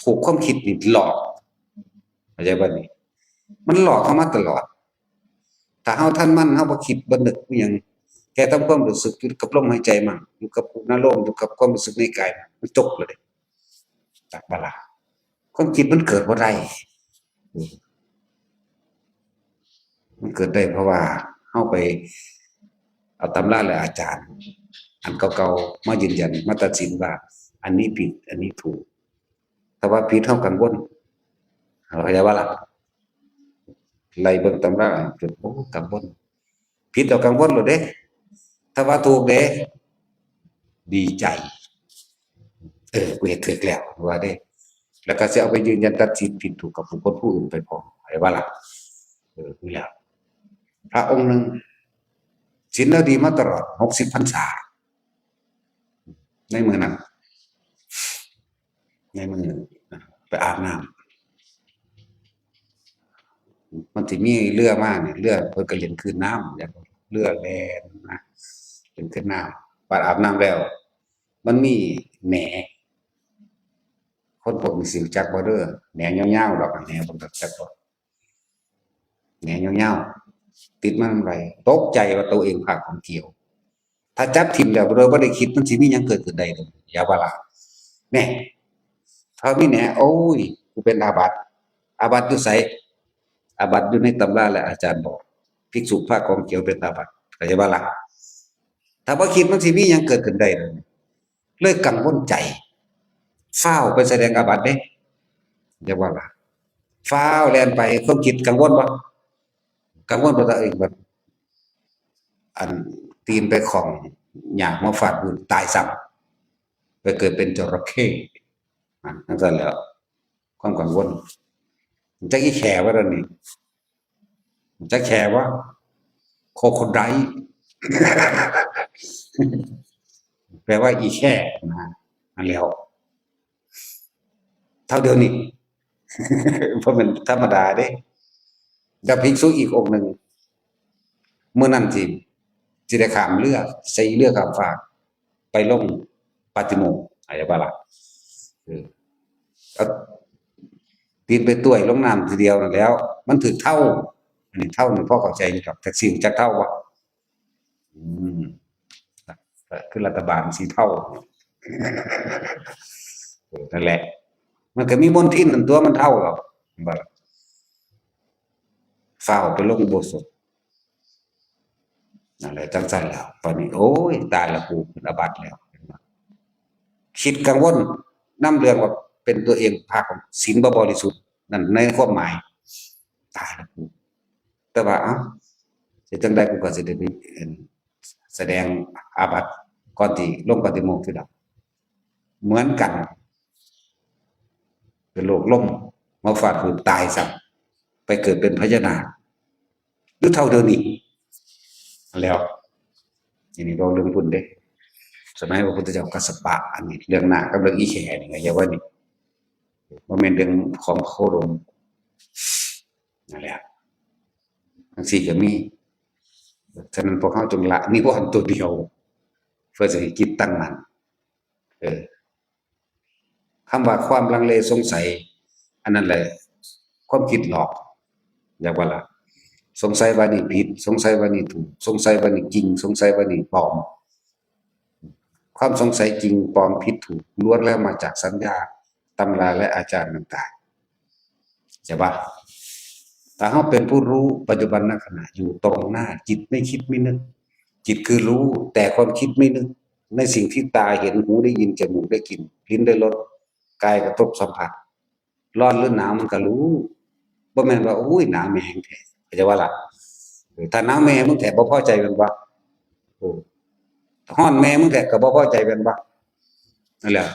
ถูกความคิดนี่หลอกเข้าใจบ่นี่มันหลอกเข้ามาตลอดถ้าเฮาทันมันเฮาบ่คิดบ่นึกอิหยังแค่ทำความรู้สึกอยู่กับลมหายใจมั่งอยู่กับอารมณ์อยู่กับความรู้สึกในกายมันจบเลยจักบ่ล่ะความคิดมันเกิดบ่ได้มันเกิดได้เพราะว่าเฮาไปเอาตำราและอาจารย์อันเก่าๆมายืนยันมาตัดสินว่าอันนี้ผิดอันนี้ถูกถ้าว่าผิดเฮากังวลเข้าใจบ่ล่ะไล่เบิ่งตำราจนโอ้กังวลผิดแล้วกังวลโลดเด้ถ้าว่าถูกเด้ดีใจกูเฮ็ดถูกแล้วว่าเด้แล้วก็สิเอาไปยืนยันตัดสินผิดถูกกับบุคคลผู้อื่นไปพร้อมเข้าใจบ่ล่ะนี่แหละพระองค์หนึ่งศีลแล้วดีมาตลอด60พรรษาในมื้อนั้นในมื้อไปอาบน้ำมันสิมีเรือมาเนี่ยเรือเพิ่นก็เล่นคลื่นน้ำอย่างเรือแล่นนะเล่นคลื่นน้ำบัดอาบน้ำแล้วมันมีแหนคนพวกนี้สิรู้จักบ่เด้อแหนยาวๆดอกแหนเพิ่นก็จักบ่แหนยาวๆติดมานำไรตกใจว่าตัวเองพลาดของเกี่ยวถ้าจับทิ่มแล้วโดยบ่ได้คิดมันสิมีหยังเกิดขึ้นได้เลยอย่าว่าล่ะแหน่ถ้ามีแหนโอ้ยกูเป็นอาบัติอาบัติอยู่ไสอาบัติอยู่ในตำราและอาจารย์บอกภิกษุพระของเกี่ยวเป็นอาบัติเข้าใจบ่ล่ะถ้าบ่คิดมันสิมีหยังเกิดขึ้นได้เลยกังวลใจฟ้าวไปแสดงอาบัติเด้อย่าว่าล่ะฟ้าวแล่นไปความคิดกังวลบ่กังวลบ่ตัวเองบ่อันตีนไปของหยากมาฟาดพื้นตายซ้ำไปเกิดเป็นจระเข้นั่นซั่นแหล้วความกังวลจักอีแขว่าซั่นนี่จักแขว่าโคโคไดล์แปลว่าอีแค่นะนั่นแล้วเท่าเดียวนี้เพราะมันธรรมดาเด้กับภิกษุอีกองค์หนึ่งเมื่อนั้นสิได้ข้ามเรือใส่เรือข้ามฟากไปลง ปาฏิโมกข์อะไรบ้าล่ะเออเอาตีนไปต้วยลงน้ำทีเดียวนั่นแล้วมันถือเท่าอันนี้เท่านี่พ่อเข้าใจนี่ครับแท็กซี่จักเท่าวะอืมคือรัฐบาลสีเท่านั่นแหละมันก็มีมนทินอันตัวมันเท่าหรอกบ่ล่ะฝ้าวไปลงอุโบสถนั่นแหละจังซั่นแล้วตอนนี้โอ้ยตายแล้วกูเป็นอาบัติแล้วคิดกังวลนำเรื่องว่าเป็นตัวเองภาคศีลบ่บริสุทธิ์นั่นในความหมายตายแล้วกูแต่ว่าเอ้าสิจังใดกูก็สิได้ไปแสดงอาบัติก่อนที่ลงปฏิโมกข์อยู่ดอกเหมือนกันเป็นโรคลมมาฟาดพื้นตายซ้ำไปเกิดเป็นพญานาคหรือเท่าเดิมอีกแล้วทีนี้เราเรื่องพุ่นเด้สมัยพระพุทธเจ้ากัสสปะอันนี้เรื่องนาคกับเรื่องอีแขนี่ก็อย่าว่านี่บ่แม่นเรื่องของโคดมนั่นแหละจังซี่ก็มีฉะนั้นพวกเขาจงละนิวรณ์ตัวเดียวเพื่อจะให้จิตตั้งมั่นเออคำว่าความลังเลสงสัยอันนั้นแหละความคิดหลอกอย่าว่าล่ะสงสัยว่านี่ผิดสงสัยว่านี่ถูกสงสัยว่านี่จริงสงสัยว่านี่ปลอมความสงสัยจริงปลอมผิดถูกล้วนแล้วมาจากสัญญาตำราและอาจารย์ต่างๆใช่ปะถ้าเราเป็นผู้รู้ปัจจุบันขณะอยู่ตรงหน้าจิตไม่คิดไม่นึกจิตคือรู้แต่ความคิดไม่นึกในสิ่งที่ตาเห็นหูได้ยินจมูกได้กลิ่นลิ้นได้รสกายกระทบสัมผัสร้อนหรือหนาวมันก็รู้บ่แม่นว่าอุ้ยหนาวแม่งแท้เข้าใจว่าล่ะถ้าหนาวแม่มึงแท้บ่พอใจแม่นบ่โอ้ร้อนแม่มึงแท้ก็บ่พอใจแม่นบ่นั่นแหละ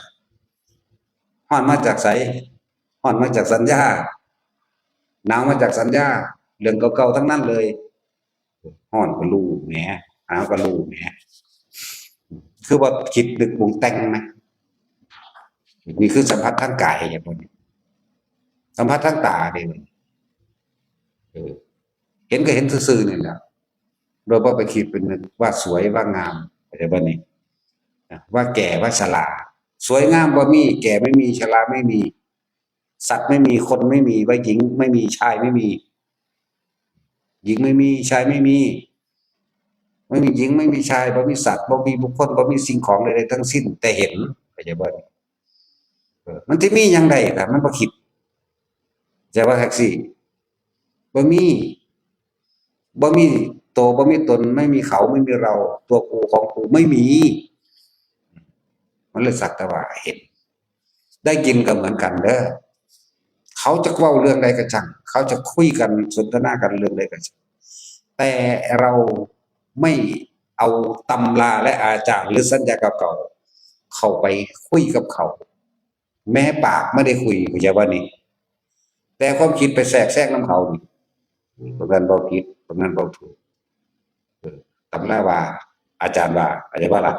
ร้อนมาจากไสร้อนมาจากสัญญาหนาวมาจากสัญญาเรื่องเก่าๆทั้งนั้นเลยร้อนก็รู้แหมหนาวก็รู้แหมคือว่าคิดนึกปรุงแต่งนะนี่คือสัมผัสทางกายอย่างนี้สัมผัสทางตาเด้เห็นก็เห็นซื่อๆนี่แหละโดยบ่ไปคิดเป็นว่าสวยว่างามอะไรแบบนี้ว่าแก่ว่าชราสวยงามบ่มีแก่ไม่มีชราไม่มีสัตว์ไม่มีคนไม่มีว่าหญิงไม่มีชายไม่มีหญิงไม่มีชายไม่มีไม่มีหญิงไม่มีชายบ่มีสัตว์บ่มีบุคคลบ่มีสิ่งของใดๆทั้งสิ้นแต่เห็นเข้าใจบ่มันสิมีหยังได้ล่ะมันบ่คิดแต่ว่าแท็กซี่บ่มีบ่มีโตบ่มีตนไม่มีเขาไม่มีเราตัวกูของกูไม่มีมันเลยสักแต่ว่าเห็นได้ยินก็เหมือนกันเด้อเขาจะเว้าเรื่องใดก็ช่างเขาจะคุยกันสนทนากันเรื่องใดก็ช่างแต่เราไม่เอาตำราและอาจารย์หรือสัญญาเก่าๆเข้าไปคุยกับเขาแม้ปากไม่ได้คุยเข้าใจว่านี่แต่ความคิดไปแทรกนำเขานี่เพราะนั้นบ่ผิดเพราะนั้นบ่ถูกตำราว่าอาจารย์ว่าเข้าใจบ่ล่ะ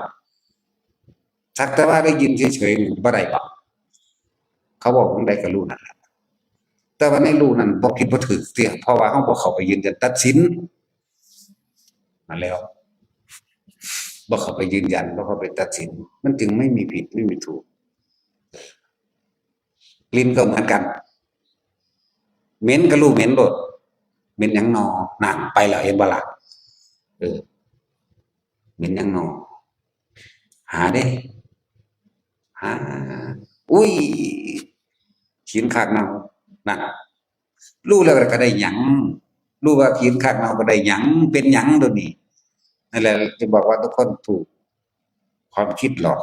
สักแต่ว่าได้ยินเฉยๆนี่บ่ได้ดอกเขาบอกจั่งใดก็รู้นั่นล่ะแต่ว่าในรู้นั้นบ่ผิดบ่ถูกเสียเพราะว่าเราบ่เข้าไปยืนยันตัดสินนั่นแล้วบ่เข้าไปยืนยันบ่เข้าไปตัดสินมันจึงไม่มีผิดไม่มีถูกกลิ่นก็เหมือนกันเหม็นก็รู้เหม็นโลดเหม็นหยังน้อนั่นไปแล้วเห็นบ่ล่ะเหม็นหยังน้อหาเด้หาอุ้ยขี้คากเน่านั่นรู้แล้วก็ได้หยังรู้ว่าขี้คากเน่าก็ได้หยังเป็นหยังโดยวนี้นั่นแหละจะบอกว่าทุกคนถูกความคิดหลอก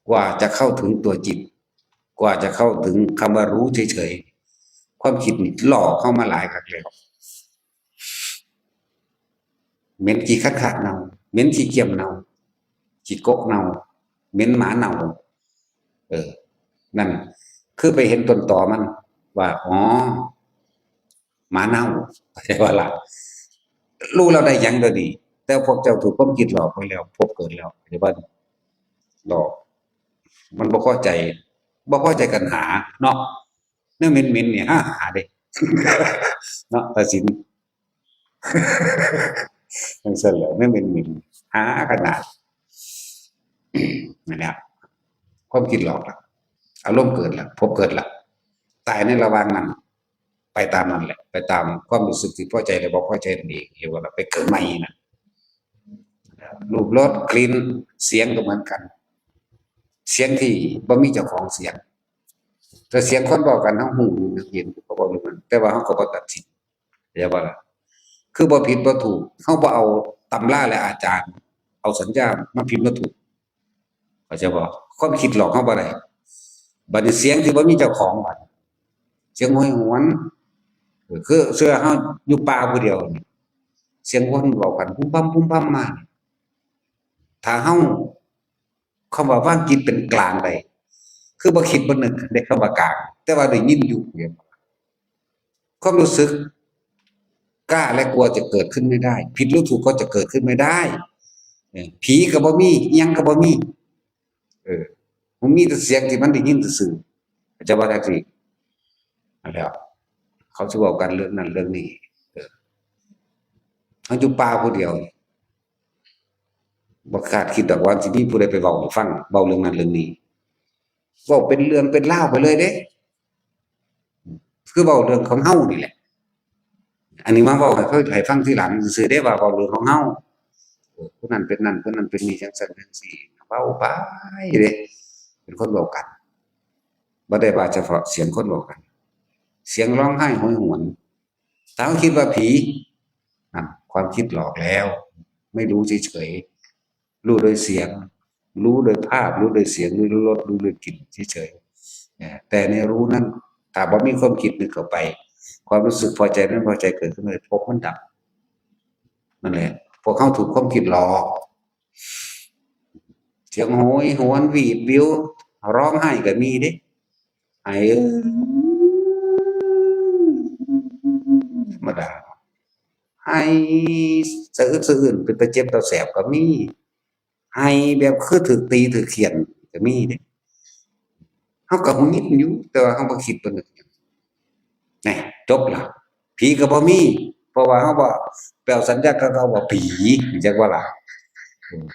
กว่าจะเข้าถึงตัวจิตกว่าจะเข้าถึงคำว่ารู้เฉยๆความคิดนี่หลอกเข้ามาหลายครั้งแล้วเหม็นขี้คากเน่าเหม็นขี้เกียจเน่าขี้กกเน่าเหม็นหมาเน่านั่นคือไปเห็นต้นตอมันว่าอ๋อหมาเน่าใช่ว่าล่ะรู้เราได้หยังก็ดีแต่พวกเจ้าถูกความคิดหลอกไปแล้วพบเกิดแล้วใช่ว่าหลอกมันบ่พอใจกันหาเนาะเนื้อเหม็นๆเนี่ยหาเด้เนาะตัดสินจังซั่นแหล้วเนื้อเหม็นๆหาขนาด นั่นแหละความคิดหลอกละอารมณ์เกิดละพบเกิดละตายในระหว่างนั้นไปตามนั้นแหละไปตามความรู้สึกที่พอใจหรือบ่พอใจนั่นเองเรียกว่าเราไปเกิดใหม่นะรูปรสกลิ่นเสียงก็เหมือนกันเสียงที่บ่มีเจ้าของเสียงแต่เสียงคนบอกกันทั้งหูทั้งเห็นเขาบอกเลยมันแต่ว่าเขาก็บ่ตัดสินเรียกว่าล่ะคือบ่ผิดบ่ถูกเขาบ่เอาตำราและอาจารย์เอาสัญญามาผิดมาถูกเขาจะบอกความคิดหลอกเขาบ่ได้บัดนี้เสียงที่บ่มีเจ้าของบัดเสียงโหยหวนคือเสื้อเฮาอยู่ป่าผู้เดียวนี่เสียงคนเว้ากันพุมพำมาถ้าเฮาคำว่าวางจิตเป็นกลางได้คือบ่คิดบ่นึกได้คำว่ากลางแต่ว่าได้ยินอยู่เนี่ยความรู้สึกกล้าและกลัวจะเกิดขึ้นไม่ได้ผิดหรือถูกก็จะเกิดขึ้นไม่ได้ผีก็บ่มีอิหยังก็บ่มีเออมันมีแต่เสียงที่มันได้ยินซื่อๆจะว่าจังซี่นั่นแหละเขาสิเว้ากันเรื่องนั้นเรื่องนี้เฮาอยู่ป่าผู้เดียวบ่คาดคิดดอกว่าสิมีผู้ใดไปเว้าให้ฟังเว้าเรื่องนั้นเรื่องนี้เว้าเป็นเรื่องเป็นราวไปเลยเด้คือเว้าเรื่องของเฮานี่แหละอันนี้มาเว้าให้ฟังทีหลังซื่อๆเด้ว่าเว้าเรื่องของเฮาผู้นั้นเป็นนั่นผู้นั้นเป็นนี่จังซั่นจังซี่เว้าไปเด้เป็นคนเว้ากันบ่ได้ว่าเฉพาะเสียงคนเว้ากันเสียงร้องไห้โหยหวนถ้าเขาคิดว่าผีนั่นความคิดหลอกแล้วไม่รู้เฉยๆรู้โดยเสียงรู้โดยภาพรู้โดยเสียงรู้โดยรสรู้โดยกลิ่นเฉยๆแต่ในรู้นั้นถ้าบ่มีความคิดนึกเข้าไปความรู้สึกพอใจไม่พอใจเกิดขึ้นมาพบมันดับนั่นแหละพวกเขาถูกความคิดหลอกเสียงโหยหวนหวีดวิวร้องไห้ก็มีเด้ไอ้ธรรมดาไห้สะอึกสะอื้นเป็นตาเจ็บตาแสบก็มีไห้แบบคือถูกตีถูกเฆียนก็มีเด้เขาก็หงุดหงิดอยู่แต่ว่าเขาบ่คิดบ่นึกหยังนี่จบล่ะผีก็บ่มีเพราะว่าเขาบ่ไปเอาสัญญากับเขาว่าผีจักว่าล่ะ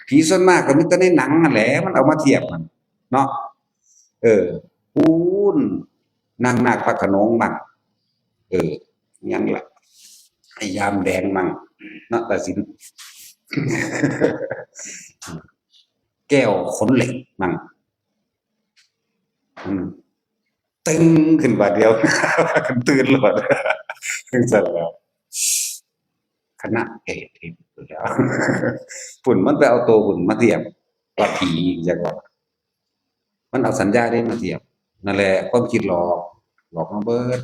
ผีส่วนมากก็มีแต่ในหนังนั่นแหละมันเอามาเทียบกันเนาะเออพูนนางนาคพระโขนงมั่งเออหยังล่ะไอ้ยามแดงมั่งนาฏศิลป์แก้วขนเหล็กมั่งอืมตึงขึ้นบาดเดียวตื่นโลดจังซั่นแหล้วคณะเอกที่พู้นแหล้วพุ่นมันไปเอาตัวพุ่นมาเทียบว่าผีจักว่ามันเอาสัญญานี้มาเทียบนั่นแหละความคิดหลอกหลอกเราเบิด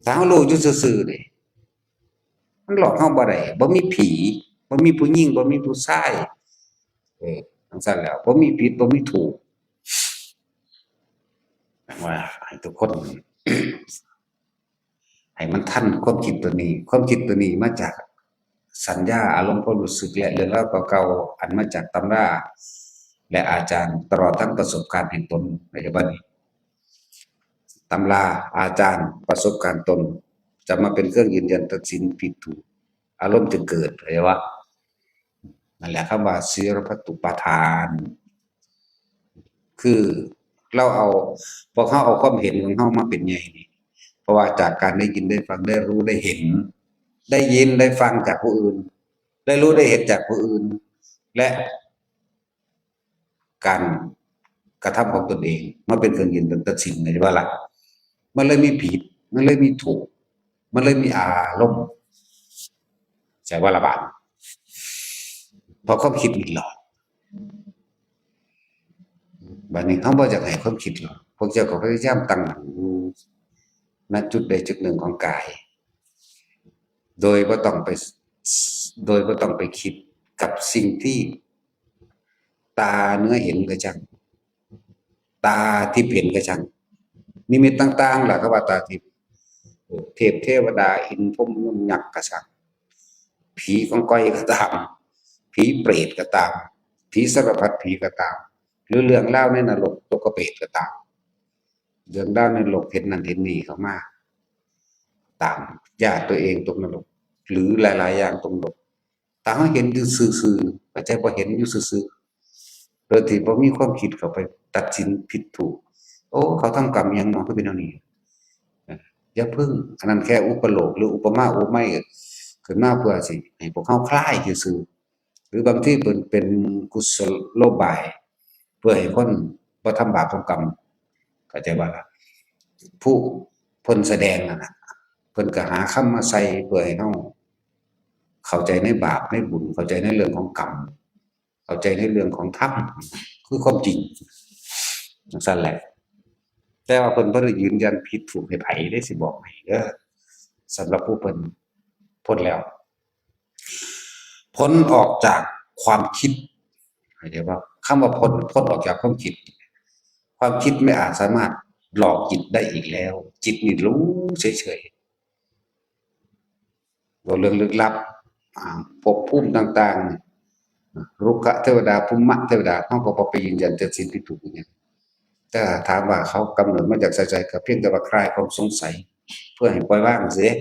ถ้าเรารู้อยู่ซื่อๆนี่มันหลอกเราบ่ได้บ่มีผีบ่มีผู้หญิงบ่มีผู้ชายจั่งซั้นแหล้วบ่มีผิดบ่มีถูกว่าให้ทุกคนให้มันทันความคิดตัวนี้ความคิดตัวนี้มาจากสัญญาอารมณ์ความรู้สึกและเรื่องราวเก่าๆอันมาจากตำราและอาจารย์ตลอดทั้งประสบการณ์แห่งตนในบัดนี้ตำราอาจารย์ประสบการณ์ตนจะมาเป็นเครื่องยืนยันตัดสินผิดถูกอารมณ์จึงเกิดเข้าใจว่านั่นแหละคำว่าศีลพัตตุปาทานคือเราเอาพอเขาเอาความเห็นของเขามาเป็นใหญ่นี่เพราะว่าจากการได้ยินได้ฟังได้รู้ได้เห็นได้ยินได้ฟังจากผู้อื่นได้รู้ได้เห็นจากผู้อื่นและการกระทำของตนเองมาเป็นเครื่องยืนยันตัดสินในว่าล่ะมันเลยมีผิดมันเลยมีถูกมันเลยมีอารมณ์ใช่ว่าละบาดเพราะความคิดมีหลอกบัดนี้เขาบ่อยากให้ความคิดหรอกพวกเจ้าก็พยายามตั้งอยู่ณจุดใดจุดหนึ่งของกายโดยบ่ต้องไปโดยบ่ต้องไปคิดกับสิ่งที่ตาเนื้อเห็นก็ช่างตาทิพย์เห็นก็ช่างนิมิตต่างๆล่ะก็ว่าตาทิพย์เทพเทวดาอินทร์พรหมยมยักษ์ก็ช่างผีกองก้อยก็ตามผีเปรตก็ตามผีสารพัดผีก็ตามหรือเรื่องเล่าในนรกตกเปรตก็ตามเรื่องเล่าในโลกเห็นนั่นเห็นนี่เข้ามาตามญาติตัวเองตกนรกหรือหลายๆอย่างตกนรกแต่เขาเห็นอยู่ซื่อๆก็ใจบ่เห็นอยู่ซื่อ โดยที่บ่มีความคิดเข้าไปตัดสินผิดถูกโอ้เขาทำกรรมอิหยังเนาะคือเป็นแนวนี้อย่าพึ่งอันนั้นแค่อุปโลกหรืออุปมาอุปไมยขึ้นมาเพื่อสิให้พวกเขาคลายซื่อๆหรือบางทีเป็นกุศโลบายเพื่อให้คนบ่ทำบาปทำกรรมเข้าใจบ่ล่ะผู้เพิ่นแสดงนั่นน่ะเพิ่นก็หาคำมาใส่เพื่อให้เฮาเข้าใจในบาปในบุญเข้าใจในเรื่องของกรรมเข้าใจในเรื่องของธรรมคือความจริงจังซั่นแหละแต่ว่าเพิ่นบ่ได้ยืนยันผิดถูกให้ไผเด้สิบอกให้เด้อสำหรับผู้เพิ่นพ้นแล้วพ้นออกจากความคิดเข้าใจบ่คำว่าพ้นออกจากความคิดความคิดไม่อาจสามารถหลอกจิตได้อีกแล้วจิตนี่รู้เฉยๆบ่เรื่องลึกลับภพภูมิต่างๆรุกขเทวดาภูมิเทวดาเฮาก็บ่ไปยืนยันแต่สิ่งที่ถูกอิหยังแต่ถามว่าเขากำเนิดมาจากไสๆก็เพียงแต่ว่าคลายความสงสัยเพื่อให้ปล่อยวางเสีย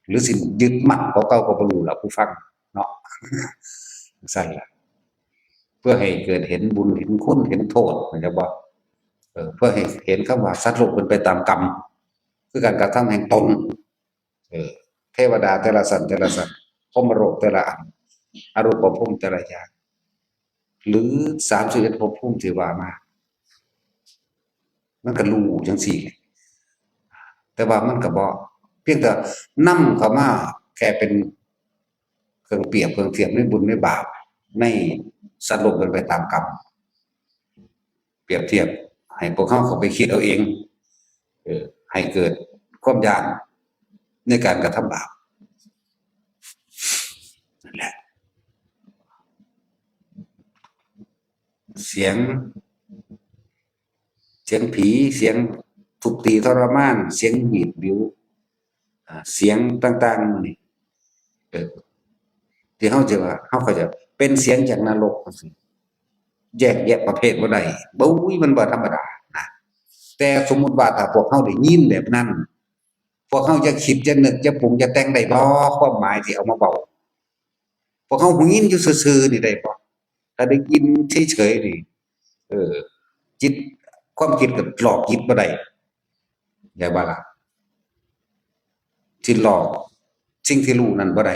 หรือสิยึดมั่นของเก่าก็บ่รู้ล่ะผู้ฟังเนาะจังซั่นล่ะเพื่อให้เกิดเห็นบุญเห็นคุณเห็นโทษเข้าใจบ่เพื่อให้เห็นคำว่าสัตว์โลกเป็นไปตามกรรมคือการกระทำแห่งตนเออเทวดาแต่ละสัตว์พรหมโลกแต่ละอันอรูปภพแต่ละอย่างหรือ31ภพภูมิที่ว่ามามันก็รู้จังซี่แหละแต่ว่ามันก็บ่เพียงแต่นำเข้ามาแค่เป็นเครื่องเปรียบเครื่องเทียบในบุญในบาปในสัตว์โลกเป็นไปตามกรรมเปรียบเทียบให้พวกเขาเข้าไปคิดเอาเองให้เกิดความย้านในการกระทำบาปนั่นแหละเสียงผีเสียงทุบตีทรมานเสียงหวีดบิ้วเสียงต่างๆนี่ที่เฮาจะว่าเฮาก็จะเป็นเสียงจากนรกจังซี่แยกแยะประเภทบ่ได้บุ้ยมันบ่ธรรมดานะแต่สมมุติว่าถ้าพวกเฮาได้ยินแบบนั้นพวกเฮาจะคิดจะนึกจะปรุงจะแต่งได้บ่ความหมายที่เอามาเว้าพวกเฮาหูยินอยู่ซื่อๆนี่ได้บ่ถ้าได้ยินเฉยๆนี่เออจิตความคิดก็หลอกจิตบ่ได้ได้บ่ล่ะสิหลอกสิ่งที่รู้นั้นบ่ได้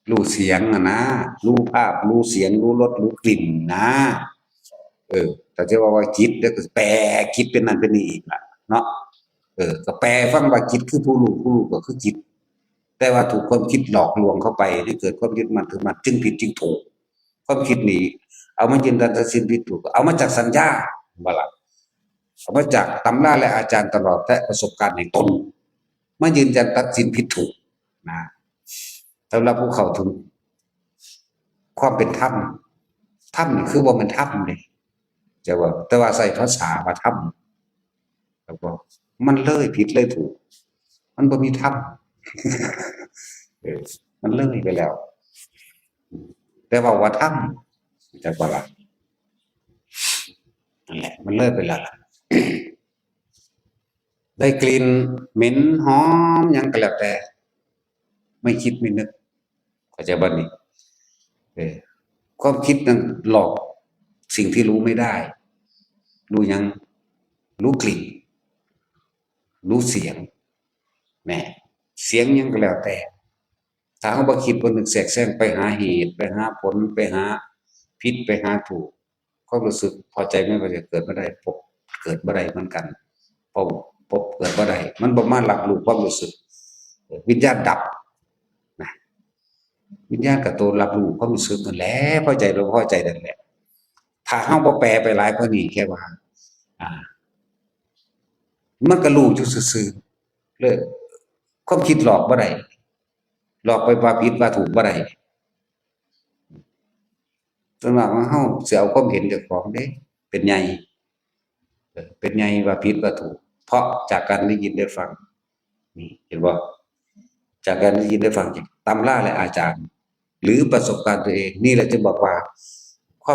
รู้เสียงอะนะรู้ภาพรู้เสียงรู้รสรู้กลิ่นนะแต่จะว่าจิตแล้วก็แปลจิตเป็นนั่นเป็นนี่อีกล่ะเนาะก็แปลฟังว่าจิตคือผู้รู้ก็คือจิตแต่ว่าถูกความคิดหลอกลวงเข้าไปให้เกิดความยึดมั่นถือมั่นจึงผิดจึงถูกความคิดนี้เอามายืนยันตัดสินผิดถูกเอามาจากสัญญาบ่ล่ะเอามาจากตำราและอาจารย์ตลอดและประสบการณ์แห่งตนมายืนยันตัดสินผิดถูกนะสำหรับผู้เข้าถึงความเป็นธรรมนี่คือบ่แม่นธรรมเด้จะว่าแต่ว่าใช้ภาษาว่าธรรมแล้วก็มันเลยผิดเลยถูกมันบ่มีธรรมมันเลยไปแล้วแต่ว่าธรรมจักว่าล่ะนั่นแหละมันเลยไปแล้วล่ะได้กลิ่นเหม็นหอมหยังก็แล้วแต่ไม่คิดไม่นึกเข้าใจบ่นี่ความคิดนั้นหลอกสิ่งที่รู้ไม่ได้รู้หยังรู้กลิ่นรู้เสียงแหมเสียงหยังก็แล้วแต่ถ้าเฮาบ่คิดบ่นึกแทรกแซงไปหาเหตุไปหาผลไปหาผิดไปหาถูกความรู้สึกพอใจไม่พอใจเกิดบ่ได้พบเกิดบ่ได้เหมือนกันพบเกิดบ่ได้มันบ่มารับรู้ความรู้สึกวิญญาณดับนะวิญญาณก็ตัวรับรู้ความรู้สึกนั่นแหละพอใจบ่พอใจนั่นแหละถ้าเฮาบ่แปลไปหลายกว่านี้แค่ว่ามันก็รู้อยู่ซื่อๆเลยความคิดหลอกบ่ได้หลอกไปว่าผิดว่าถูกบ่ได้ส่วนมากว่าเฮาสิเอาความเห็นเจ้าของเด้เป็นใหญ่เป็นใหญ่ว่าผิดว่าถูกเพราะจากการได้ยินได้ฟังนี่เห็นบ่จากการได้ยินได้ฟังจากตำราและอาจารย์หรือประสบการณ์ตัวเองนี่แหละจะบอกว่าคว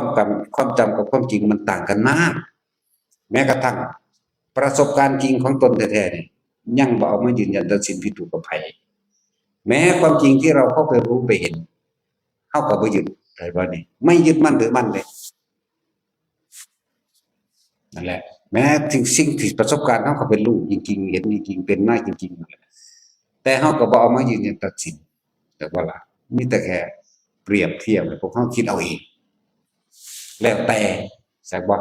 ามจำกับความจริงมันต่างกันมากแม้กระทั่งประสบการณ์จริงของตนแท้ๆนี่ยังบ่เอามายืนยันตัดสินผิดถูกกับไผแม้ความจริงที่เราเข้าไปรู้ไปเห็นเฮาก็บ่ยึดได้บ่นี่ไม่ยึดมั่นถือมั่นเลย นั่นแหละแม้สิ่งที่ประสบการณ์เขาก็เป็นรูปจริงๆเห็นจริงๆเป็นมาจริงๆนั่นแหละแต่เขาก็บอกเอามายืนยันตัดสินแต่ว่าล่ะมีแต่แค่เปรียบเทียบให้พวกเขาคิดเอาเองแล้วแต่แสดงว่า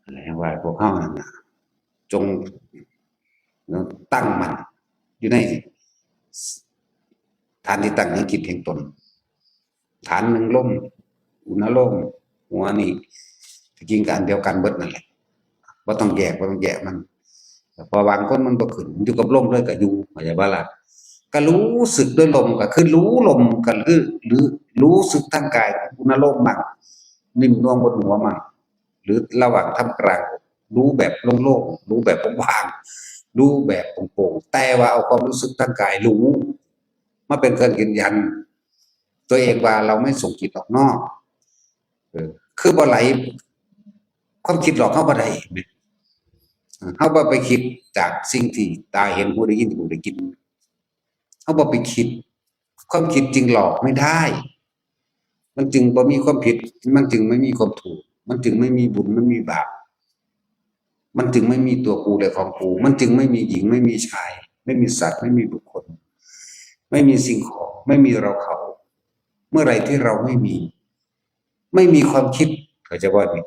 อะไรว่าพวกเขานั่นนะจงตั้งมันอยู่ในฐานที่ตั้งให้จิตแห่งตนฐานหนึ่งล่มอุณโลมหัวนี่จริงกันเดียวกันเบิดนั่นแหละว่าต้องแยกว่าต้องแยกมันพอบางคนมันบ่ขึ้นอยู่กับลมเลยก็อยู่เข้าใจบ่ล่ะก็รู้สึกด้วยลมก็คือรู้ลมก็หรือรู้สึกทางกายอุณโลมมั่งนิ่มนวลบนหัวมั่งหรือระหว่างท่ามกลางรู้แบบโล่งๆรู้แบบว่างๆรู้แบบโปร่งๆแต่ว่าเอาความรู้สึกทางกายรู้มาเป็นเครื่องยืนยันตัวเองว่าเราไม่ส่งจิตออกนอกคือบ่ไหลความคิดหลอกเข้าบ่ได้เขาบ่ไปคิดจากสิ่งที่ตาเห็นหูได้ยินจมูกได้กลิ่นเขาบ่ไปคิดความคิดจึงหลอกไม่ได้มันจึงบ่มีความผิดมันจึงไม่มีความถูกมันจึงไม่มีบุญไม่มีบาปมันจึงไม่มีตัวกูและของกูมันจึงไม่มีหญิงไม่มีชายไม่มีสัตว์ไม่มีบุคคลไม่มีสิ่งของไม่มีเราเขาเมื่อไหร่ที่เราไม่มีความคิดเขาจะว่านี่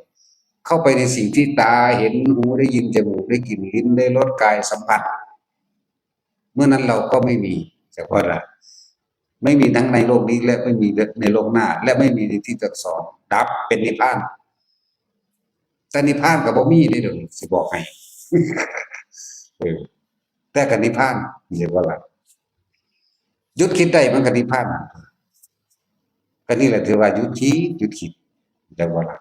เข้าไปในสิ่งที่ตาเห็นหูได้ยินจมูกได้กลิ่นลิ้นได้รสกายสัมผัสเมื่อนั้นเราก็ไม่มีจะว่าอะไรไม่มีทั้งในโลกนี้และไม่มีในโลกหน้าและไม่มีในที่ตรัสอนดับเป็นนิพพานแต่นิพพานกับบ่มีนี่เดี๋ยวสิบอกให้เออแต่กับนิพพานเรียกว่าอะไรหยุดคิดได้มันกับนิพพานก็นี่แหละถือว่าหยุดคิดเรียกว่าอะไร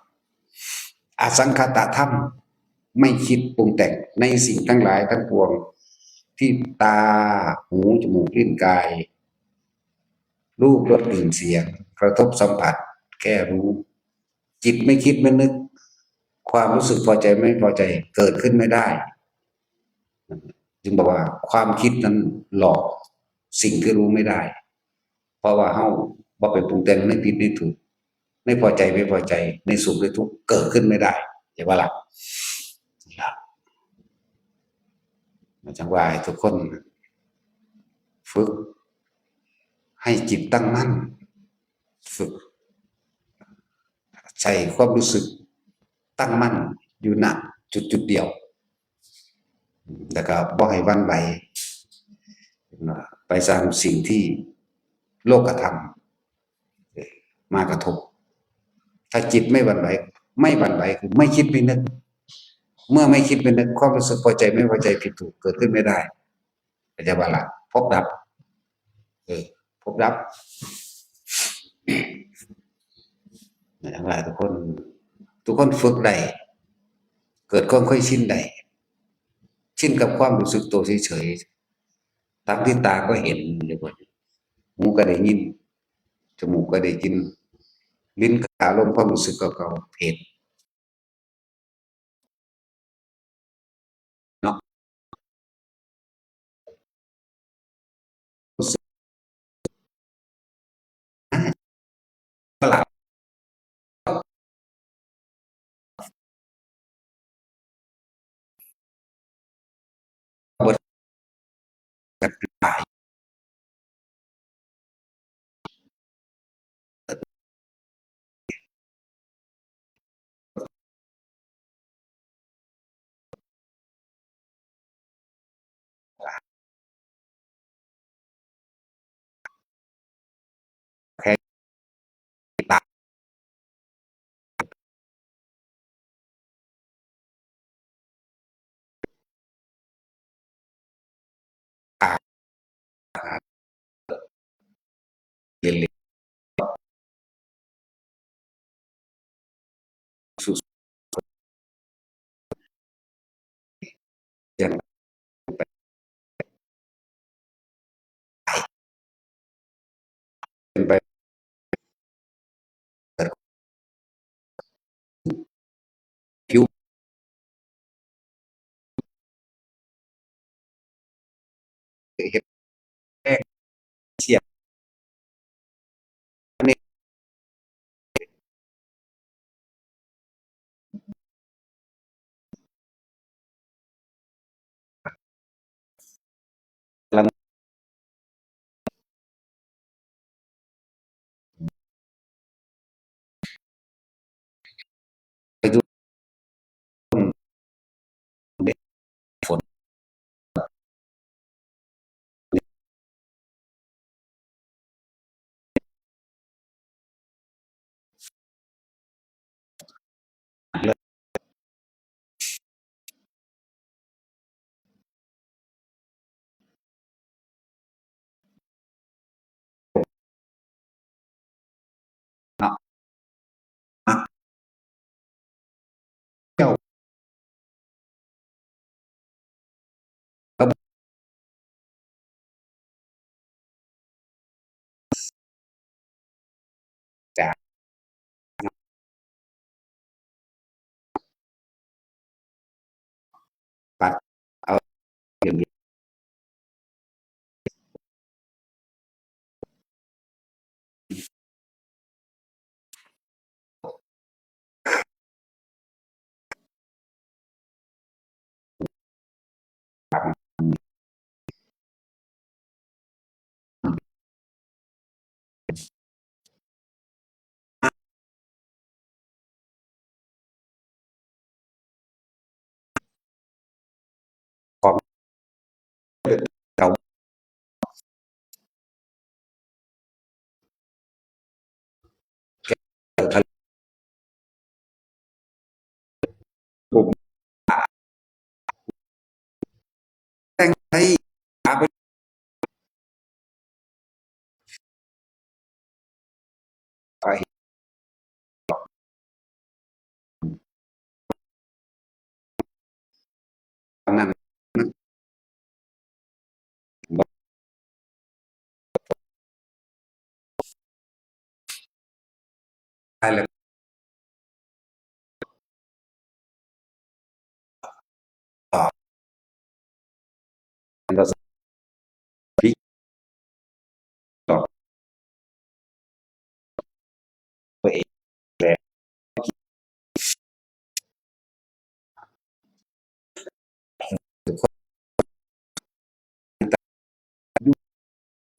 อสังขตธรรมไม่คิดปรุงแต่งในสิ่งทั้งหลายทั้งปวงที่ตาหูจมูกลิ้นกายรูปรสกลิ่นเสียงกระทบสัมผัสแค่รู้จิตไม่คิดไม่นึกความรู้สึกพอใจไม่พอใจเกิดขึ้นไม่ได้จึงบอกว่าความคิดนั้นหลอกสิ่งที่รู้ไม่ได้เพราะว่าเฮาบ่ไปปรุงแต่งในผิดในถูกไม่พอใจไม่พอใจในสุขในทุกข์เกิดขึ้นไม่ได้ใช่ปะล่ะมันจังว่าให้ทุกคนฝึกให้จิตตั้งมั่นฝึกใช้ความรู้สึกตั้งมั่นอยู่ณจุดเดียวแล้วก็บ่ให้หวั่นไหวไปสร้างสิ่งที่โลกธรรมมากระทบถ้าจิตไม่หวั่นไหวไม่หวั่นไหวคือไม่คิดไม่นึกเมื่อไม่คิดไม่นึกความรู้สึกพอใจไม่พอใจผิดถูกเกิดขึ้นไม่ได้ก็จะว่าละพบดับเออพบดับอย่างไรทุกคนฝึกได้เกิดความค่อยชินได้ชินกับความรู้สึกตัวเฉยๆตามที่ตาก็เห็นเลยว่าหูก็ได้ยินจมูกก็ได้กินลิ้นก็อารมณ์ความรู้สึกเก่าๆเห็นเนาะรู้สึกก็หลับเบิดกันตายแค่ตายตายเรียนสุดยังเป็นไปผิวเห็นแค่เสียบนี่ เนาะเจ้าก็จะปัดเอาอย่างนี้ของเราผมแต่งให้อาไปไปนั้นได้เลยตอบเราสปีกตอบตัวเองแหละทุกคน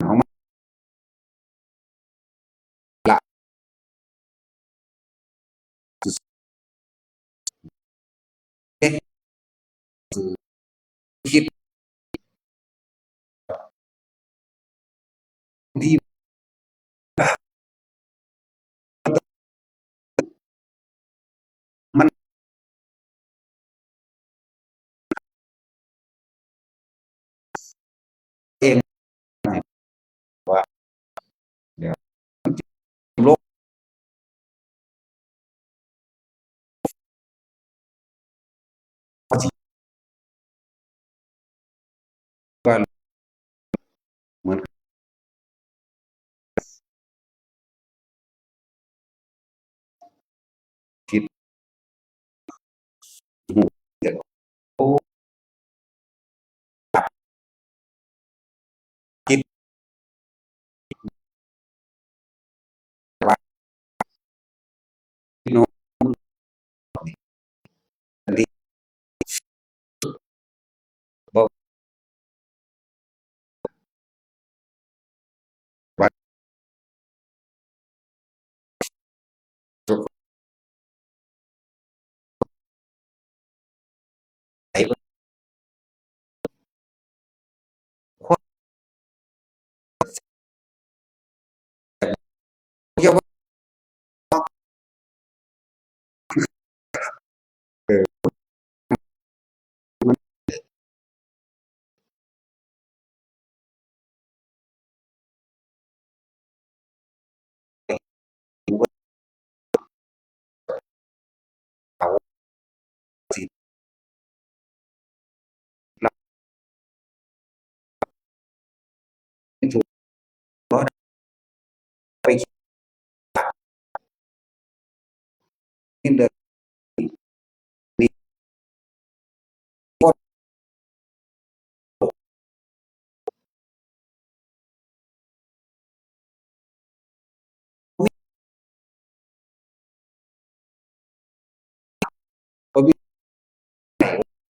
ของมันละเอ๊ะคิดที่มันเองว่าเดี๋ยวโลกที่ว่าเหมือนคิดหูเดี๋ยวโอ้คิดว่าโน้นที่บอกว่าทุกไอ้คนเยาว่าเออมันถือว่าเขาสิรับไม่ถูกเพราะไปคิดนี่เดินนี่ก็ก็วิ่ง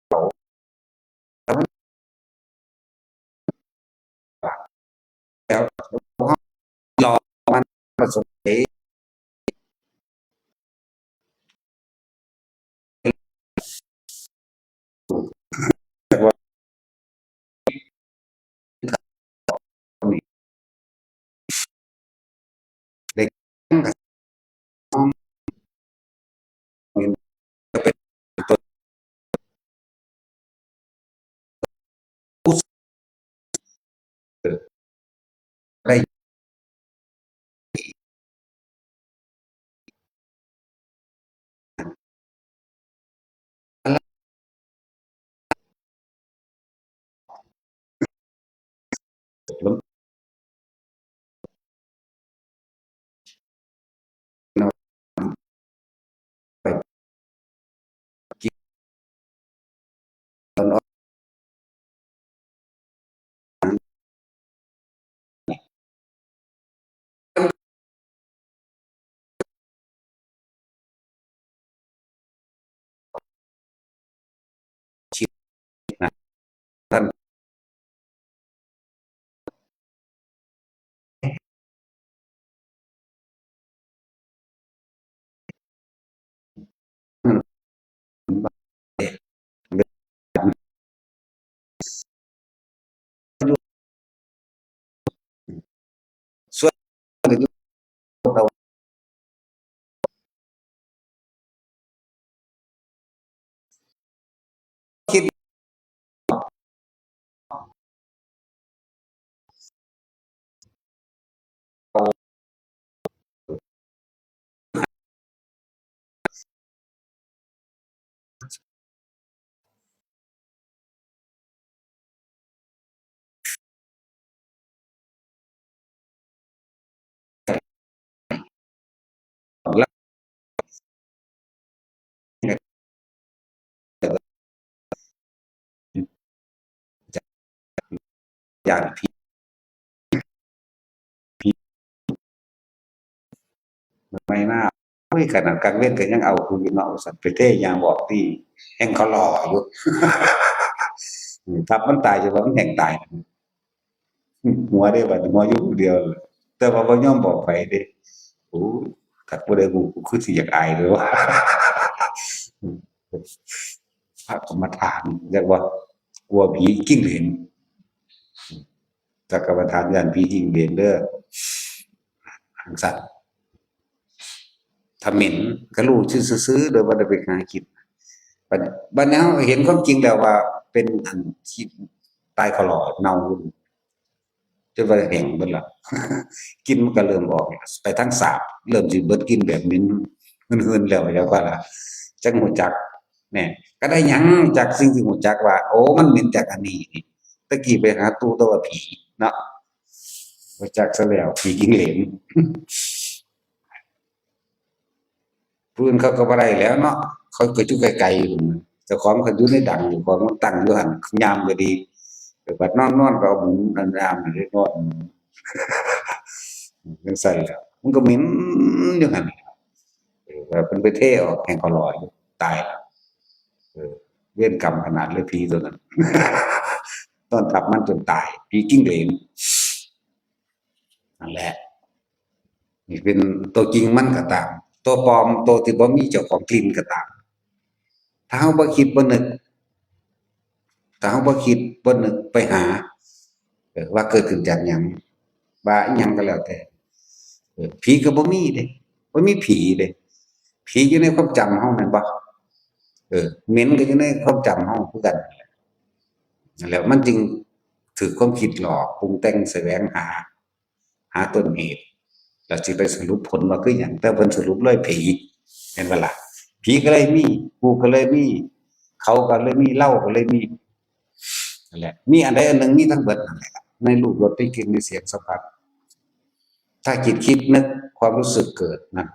เขาแล้วมันแล้วรอมันประสบเหตุว่าเด็กกับน้อง ย่านผีไม่น่าเฮ้ยขนาดกลางเว้นก็ยังเอาคืนเนาะสัตว์ไปเทยางบอกที่แห่งเขาหล่ออยู่ทับมันตายจะว่ามันแห่งตายหัวได้บัดหัวอยู่ผู้เดียวแต่ว่าบ่ยอมบอกไปเด้โอ้ถ้าผู้ใดรู้กูคือสิอยากอายเลยว่าพระกรรมฐานเรียกว่ากลัวผีกิ้งเหลนถ้ากรรมฐานย่านผีกิ้งเหลนเด้อหังสัตว์ถ้าเหม็นก็รู้ซื่อๆโดยบ่ได้ไปหาคิดบัดนี้เราเห็นความจริงแล้วว่าเป็นอันที่ตายคลอเน่าจนว่าแห้งเบิดแล้วกลิ่นมันก็เริ่มออกไปทางสาบเริ่มสิเบิดกลิ่นแบบเหม็นหืนๆแล้วจักว่าล่ะจักฮู้จักแหน่ก็ได้หยังจากสิ่งที่ฮู้จักว่าโอ้มันเหม็นจากอันนี้นี่ตะกี้ไปหาตู่แต่ว่าผีเนาะรู้จักซะแล้วผีกิ้งเหลนผู้อื่นเขาก็บ่ได้แหล้วเนาะเขาก็อยู่ไกลๆพู้นเจ้าของก็อยู่ในดังเจ้าของมันตั้งอยู่หั่นยามก็ดีบัดนอนๆก็เอาหมุนอันยามนี่นอนจั่งซั้นแหล้วมันก็เหม็นอยู่หั่นว่าเพิ่นไปเทออกแฮ่งเขาหล่ออยู่ตายแล้วเวรกรรมขนาดเลยผีตัวนั้นต้อนทับมันจนตายผีจิ้งเหลนนั่นแหละนี่เป็นตัวจริงมันก็ตามตัวปลอมตัวที่บ่มีเจ้าของกลิ่นก็ตามถ้าเฮาบ่คิดบ่นึกถ้าเฮาบ่คิดบ่นึกไปหาว่าเกิดขึ้นจากหยังว่าอิหยังก็แล้วแต่ผีก็บ่มีเดะบ่มีผีเดะผีอยู่ในความจำเฮาแม่นบ่เหม็นก็อยู่ในความจำเฮาคือกันนั่นแหละมันจึงถูกความคิดหลอกปรุงแต่งแสวงหาต้นเหตุแล้วสิไปสรุปผลว่าคือหยังแต่เพิ่นสรุปเลยผีแม่นบ่ล่ะผีก็เลยมีกูก็เลยมีเขาก็เลยมีเราก็เลยมีนั่นแหละมีอันใดอันหนึ่งมีทั้งเบิดนั่นแหละในรูปรสได้กลิ่นได้เสียงสัมผัสถ้าจิตคิดนึกความรู้สึกเกิดนะ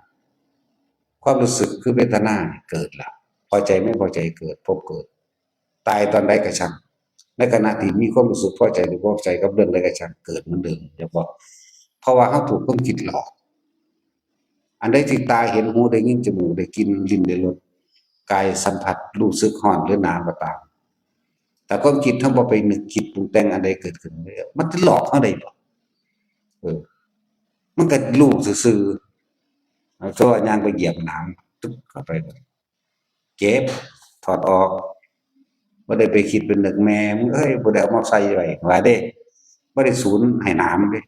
ความรู้สึกคือเวทนาเกิดละพอใจไม่พอใจเกิดพบเกิดตายตอนใดก็ช่างในขณะที่มีความรู้สึกพอใจหรือพอใจกับเรื่องใดก็ช่างเกิดเหมือนเดิมอย่าบอกเพราะว่าเขาถูกความคิดหลอกอันใดที่ตาเห็นหูได้ยินจมูกได้กลิ่นลิ้นได้รสกายสัมผัสรู้สึกร้อนหรือหนาวก็ตามแต่ความคิดถ้าบ่ไปนึกคิดปรุงแต่งอันใดเกิดขึ้นเลยมันจะหลอกเขาได้บ่มันก็รู้ซื่อๆตัวย่างไปเหยียบหนังตึ๊บเข้าไปเก็บถอดออกบ่ได้ไปคิดเป็นนึกแม่มึงเอ้ยบ่ได้เอามาใส่ไว้ว่าเด้บ่ได้สูญให้หนามเด้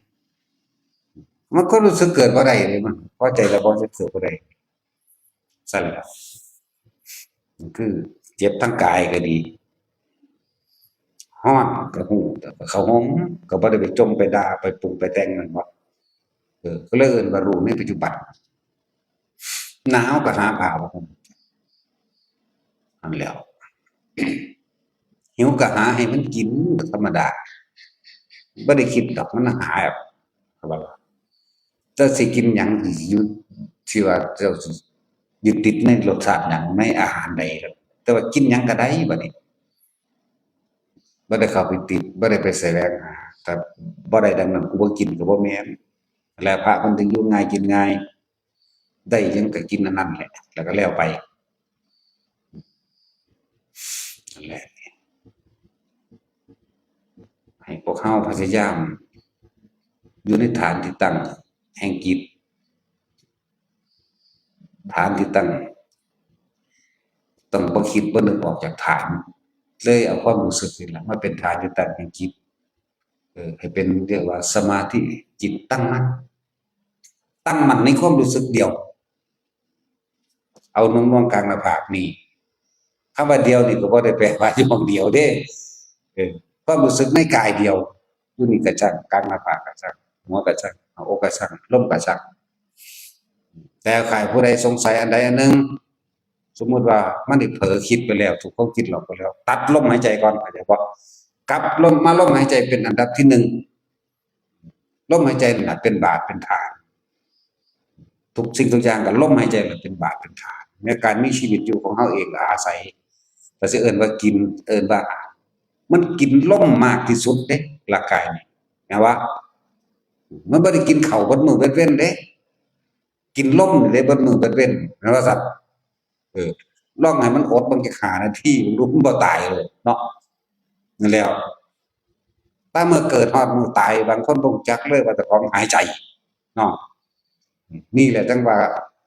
มันก็รู้สึกเกิดบ่ได้เลยมันพอใจแล้วบ่จะเกิดบ่ได้ซั่นแหละมันคือเจ็บทั้งกายก็ดีร้อนก็ฮู้แต่ว่าเข้าห้องก็บ่ได้ไปจมไปด่าไปปรุงไปแต่งมันบ่ก็เลยเอิ้นว่ารู้ในปัจจุบันหนาวก็หาผ้ามาห่มนั่นแหล้วหิวก็หาให้มันกินก็ธรรมดาบ่ได้คิดดอกมันหาเขาว่าเจ้าสิกินหยังอยู่ที่ว่าเจ้าสิยึดติดในรสชาติหยังในอาหารใดแต่ว่ากินหยังก็ได้บัดนี้บ่ได้เข้าไปติดบ่ได้ไปแสวงหาถ้าบ่ได้ดังนั้นกูบ่กินก็บ่แม่นแล้วพระเพิ่นถึงอยู่ง่ายกินง่ายได้หยังก็กินอันนั้นแหละแล้วก็แล้วไปนั่นแหละให้พวกเฮาพยายามอยู่ในฐานที่ตั้งแห่งจิตฐานที่ตั้งต้องบ่คิดบ่นึกออกจากฐานเลยเอาความรู้สึกนี่แหละมาเป็นฐานที่ตั้งแห่งจิตให้เป็นเรียกว่าสมาธิจิตตั้งมั่นในความรู้สึกเดียวเอานุ่งๆกลางหน้าผากนี่คำว่าเดียวนี่ก็บ่ได้แปลว่าอยู่หม้องเดียวเด้ความรู้สึกในกายเดียวอยู่นี่ก็ช่างกลางหน้าผากก็ช่างหัวก็ช่างอกก็ช่างลมก็ช่างแต่ใครผู้ใดสงสัยอันใดอันหนึ่งสมมุติว่ามันได้เผลอคิดไปแล้วถูกความคิดหลอกไปแล้วตัดลมหายใจก่อนเข้าใจบ่กลับลมหายใจเป็นอันดับที่หนึ่งลมหายใจนั่นน่ะเป็นบาตรเป็นฐานทุกสิ่งทุกอย่างก็ลมหายใจน่ะเป็นบาตรเป็นฐานในการมีชีวิตอยู่ของเฮาเองก็อาศัยก็สิเอิ้นว่ากินเอิ้นว่ามันกินลมมากที่สุดเด้ ร่างกายนี่นะว่ามันบ่ได้กินข้าวเบิดมื้อเบิดเว้นเด้กินลมนี่เด้เบิดมื้อเบิดเว้นนะว่าซั่นเออลองให้มันอดเบิ่งจัก5นาทีมันรู้มันบ่ตายเลยเนาะนั่นแล้วถ้าเมื่อเกิดฮอดมื้อตายบางคนบ่รู้จักเลยว่าเจ้าของหายใจเนาะนี่แหละจังว่า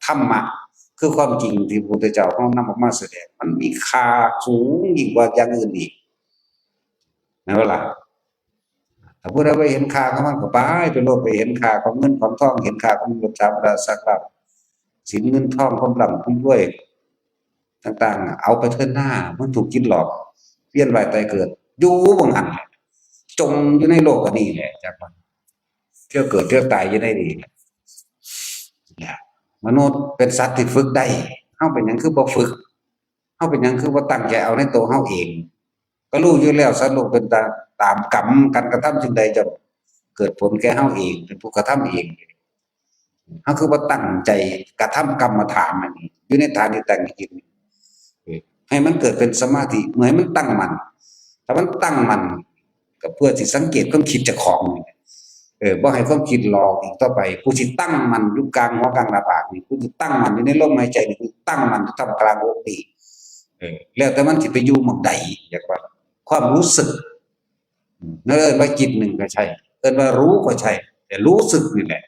ธรรมะคือความจริงที่พระพุทธเจ้าเฮานำออกมาแสดงมันมีค่าสูงยิ่งกว่าอย่างอื่นอีกแม่นบ่ล่ะ ถ้าผู้ใดไปเห็นค่าของมันก็ไปโลดไปเห็นค่าของเงินของทองเห็นค่าของรถสาราสักลาภสินเงินทองความร่ำความรวยต่างๆเอาไปเถิดหน้ามันถูกคิดหลอกเวียนว่ายตายเกิดอยู่บ่งั้นจมอยู่ในโลกอันนี้แหละจักว่าเที่ยวเกิดเที่ยวตายอยู่ในนี้แหละเนี่ยมนุษย์เป็นสัตว์ที่ฝึกได้เฮาเป็นหยังคือบ่ฝึกเฮาเป็นหยังคือบ่ตั้งใจเอาในตัวเฮาเองก็รู้อยู่แล้วสัตว์โลกเป็นตามกรรมการกระทำสิ่งใดจะเกิดผลแก่เฮาเองเป็นผู้กระทำเองเฮาคือบ่ตั้งใจกระทำกรรมฐานอันนี้อยู่ในฐานที่ตั้งจิตให้มันเกิดเป็นสมาธิเมื่อให้มันตั้งมั่นถ้ามันตั้งมั่นก็เพื่อสิสังเกตความคิดเจ้าของนี่บ่ให้ความคิดหลอกอีกต่อไปผู้สิตั้งมั่นอยู่กลางหัวกลางหน้าผากนี่ผู้สิตั้งมั่นอยู่ในลมหายใจนี่คือตั้งมั่นอยู่ท่ามกลางอกนี่แล้วแต่มันสิไปอยู่หม้องใดอยากว่าความรู้สึกนั่นเอิ้นว่าจิตหนึ่งก็ใช่เอิ้นว่ารู้ก็ใช่แต่รู้สึกนี่แหละ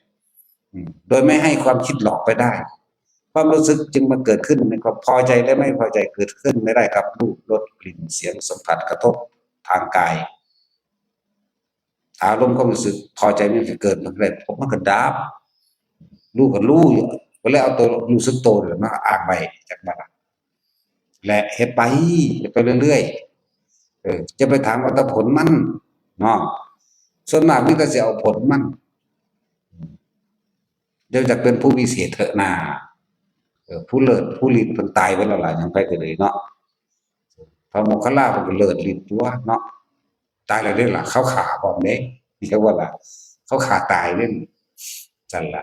โดยไม่ให้ความคิดหลอกไปได้ความรู้สึกจึงมาเกิดขึ้นในความพอใจและไม่พอใจเกิดขึ้นไม่ได้ครับรูปรสกลิ่นเสียงสัมผัสกระทบทางกายอารมณ์ความรู้สึกพอใจมันจะเกิดมันก็ได้ผมมันก็ดับรู้ก็รู้อยู่ก็เลยเอาตัวรู้สึกตัวมาอ้างไว้จากบ้านและเฮ็ดไปเรื่อยๆจะไปถามว่าถ้าผลมันเนาะส่วนมากมันก็สิเอาผลมันเดี๋ยวจะเป็นผู้วิเศษเถอะนาผู้เลิศผู้ฤทธิ์เพิ่นตายไปแล้วล่ะยังไปก็เลยเนาะพระโมคคัลลาเพิ่นก็เลิศฤทธิ์ตัวเนาะตายแล้วเด้อล่ะเขาฆ่าพร้อมเด้เรียกว่าล่ะเขาฆ่าตายเด้ซั่นล่ะ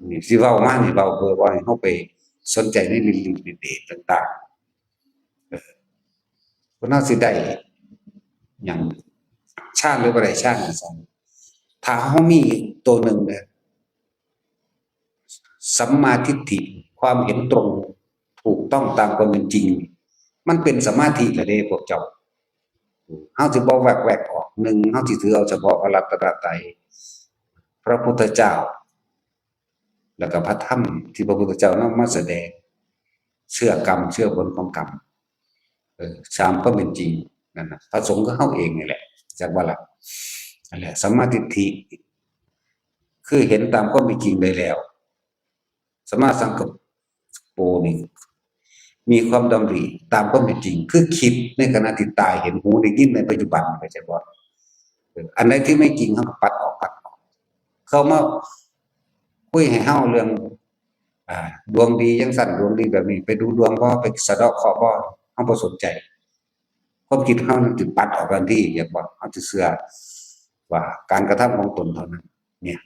นี่สิเว้ามานี่เว้าเพื่อว่าให้เฮาไปสนใจในฤทธิ์เดชต่างๆคนเฮาสิได้หยังชาติหรือบ่ได้ชาตินี่ซั่นถ้าเฮามีตัวหนึ่งเนี่ยสัมมาทิฏฐิความเห็นตรงถูกต้องตามความเป็นจริงมันเป็นสมาธิแล้วเด้พวกเจ้าเฮาสิบ่แวกออกหนึ่งเฮาสิถือเอาเฉพาะพระรัตนตรัยพระพุทธเจ้าแล้วก็พระธรรมที่พระพุทธเจ้านำมาแสดงเชื่อกรรมเชื่อผลของกรรมตามความเป็นจริงนั่นน่ะพระสงฆ์ก็เฮาเองนี่แหละจักว่าล่ะนั่นแหละสัมมาทิฏฐิคือเห็นตามความเป็นจริงได้แล้วสัมมาสังกัปโปนี่มีความดำริตามความเป็นจริงคือคิดในขณะที่ตายเห็นหูได้ยินในปัจจุบันไม่ใช่บ่อันไหนที่ไม่จริงเฮาก็ปัดออกเข้ามาคุยให้เฮาเรื่องดวงดีจังซั่นดวงดีแบบนี้ไปดูดวงบ่ไปสะเดาะเคราะห์บ่เฮาบ่สนใจความคิดเฮามันสิปัดออกทันทีอยากบ่เฮาสิเชื่อว่าการกระทำของตนเท่านั้นเนี่ย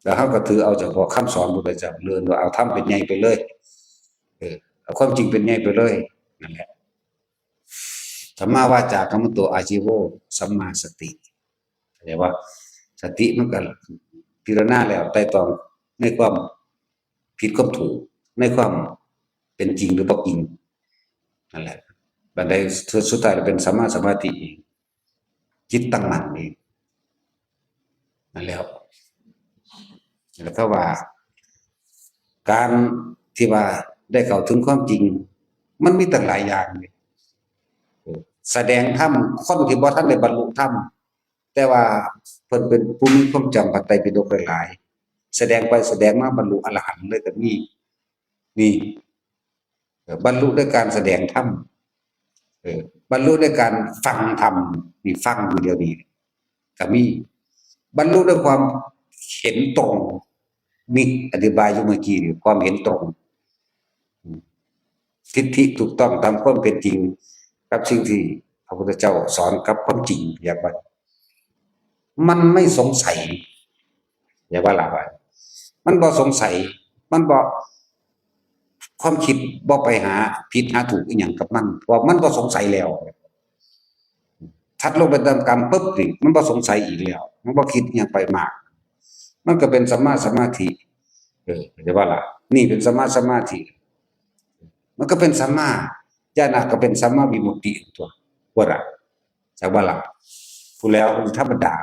แล้วเฮาก็ถือเอาเฉพาะคำสอนพระพุทธเจ้าเรียนว่าเอาธรรมเป็นใหญ่ไปเลยเอาความจริงเป็นใหญ่ไปเลยนั่นแหละสัมมาวาจากัมมันโตอาชีโวสัมมาสติเข้าใจว่าสติมันก็พิจารณาแล้วไตร่ตรองในความผิดความถูกในความเป็นจริงหรือบ่จริงนั่นแหละบัดใดสุดท้ายเป็นสัมมาสมาธิเองจิตตั้งมั่นเองนั่นแล้วก็ว่าการที่ว่าได้เข้าถึงความจริงมันมีตั้งหลายอย่างแสดงธรรมคนที่บ่ทันได้บรรลุธรรมแต่ว่าเพิ่นเป็นผู้มีความจำพระไตรปิฎกหลายๆแสดงไปแสดงมาบรรลุอรหันต์เลยก็มีนี่บรรลุด้วยการแสดงธรรมบรรลุด้วยการฟังธรรมนี่ฟังอยู่เดียวนี้ก็มีบรรลุด้วยความเห็นตรงนี่อธิบายอยู่เมื่อกี้นี่ความเห็นตรงทิฏฐิถูกต้องตามความเป็นจริงกับสิ่งที่พระพุทธเจ้าสอนกับความจริงอย่างว่ามันไม่สงสัยอย่าว่าล่ะว่ามันบ่สงสัยมันบ่ความคิดบ่ไปหาผิดหาถูกอีหยังกับมันเพราะมันบ่สงสัยแล้ว ชัดลงไปตามกรรมปุ๊บนี่มันบ่สงสัยอีกแล้วมันบ่คิดอหยังไปมากมันก็เป็นสัมมาสมาธิเข้าใจบ่ล่ะนี่เป็นสัมมาสมาธิมันก็เป็นสัมมาญาณก็เป็นสัมมาวิมุตติตัวว่าล่ะจักบ่ล่ะพูดแล้วธรรมดา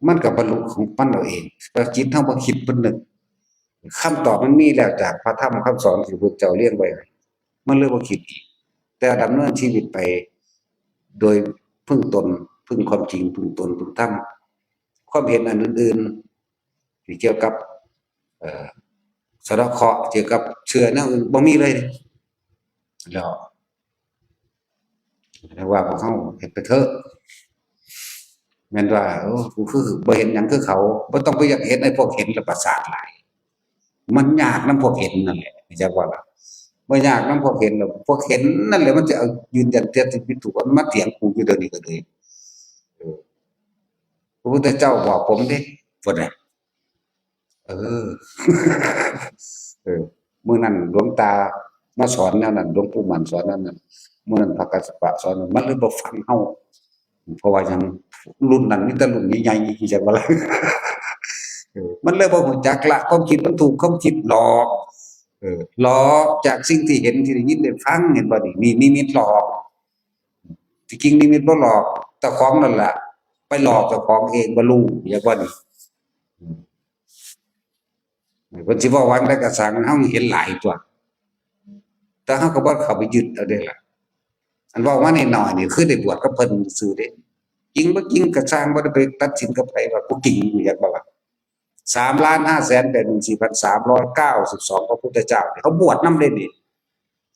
มันก็บรรลุของมันเอาเองแต่จิตเฮาบ่คิดบ่นึกคำตอบมันมีแล้วจากพระธรรมคำสอนที่พระเจ้าเรียงไว้มันเลยบ่คิดอีกแต่ดำเนินชีวิตไปโดยพึ่งตนพึ่งความจริงพึ่งตนพึ่งธรรมความเห็นอันอื่นๆที่เกี่ยวกับสะเดาะเคราะห์เกี่ยวกับเชื่อแนวอื่นบ่มีเลยแล้วว่าพวกเฮาเฮ็ดไปเถอะแม่นว่ากูคือบ่เห็นหยังคือเขาบ่ต้องไปอยากเห็นไอ้พวกเห็นแล้วประสาทหลายมันยากนำพวกเห็นนั่นแหละเข้าใจบ่ล่ะบ่ยากนำพวกเห็นแล้วพวกเห็นนั่นแหละมันจะเอายืนยันเท็จผิดถูกมันมาเถียงกูอยู่เดี๋ยวนี้ก็เลยเออพระพุทธเจ้าบอกผมเด้พุ่นน่ะเออ เออมื้อนั้นหลวงตามาสอนแนวนั้นหลวงปู่มั่นสอนแนวนั้นมื้อนั้นพระกัสสปะสอนมันเลยบ่ฟังเฮาเพราะว่าหยังรุ่นนั้นมีแต่รุ่นใหญ่ๆที่จะบ่ล่ะ มันเลยบ่รู้จักละความคิดมันถูกความคิดหลอกหลอกจากสิ่งที่เห็นที่ได้ยินได้ฟังเห็นบ่นี่นี่นิมิตหลอกที่จริงนิมิตบ่หลอกเจ้าของนั่นล่ะไปหลอกเจ้าของเองบ่รู้อย่าบ่นี่เพิ่นสิเว้าหวังได้ก็สร้างเฮาเห็นหลายตัวแต่เฮาก็บ่เข้าไปยึดเอาเด้ล่ะอันเว้ามาน้อยๆนี่คือได้บวชกับเพิ่นซื่อเด้จริงบ่จริงก็สร้างบ่ได้ไปตัดสินกับไผว่ากูจริงอยากบ่ล่ะ3,584,392พระพุทธเจ้าเขาบวชนำเด้นี่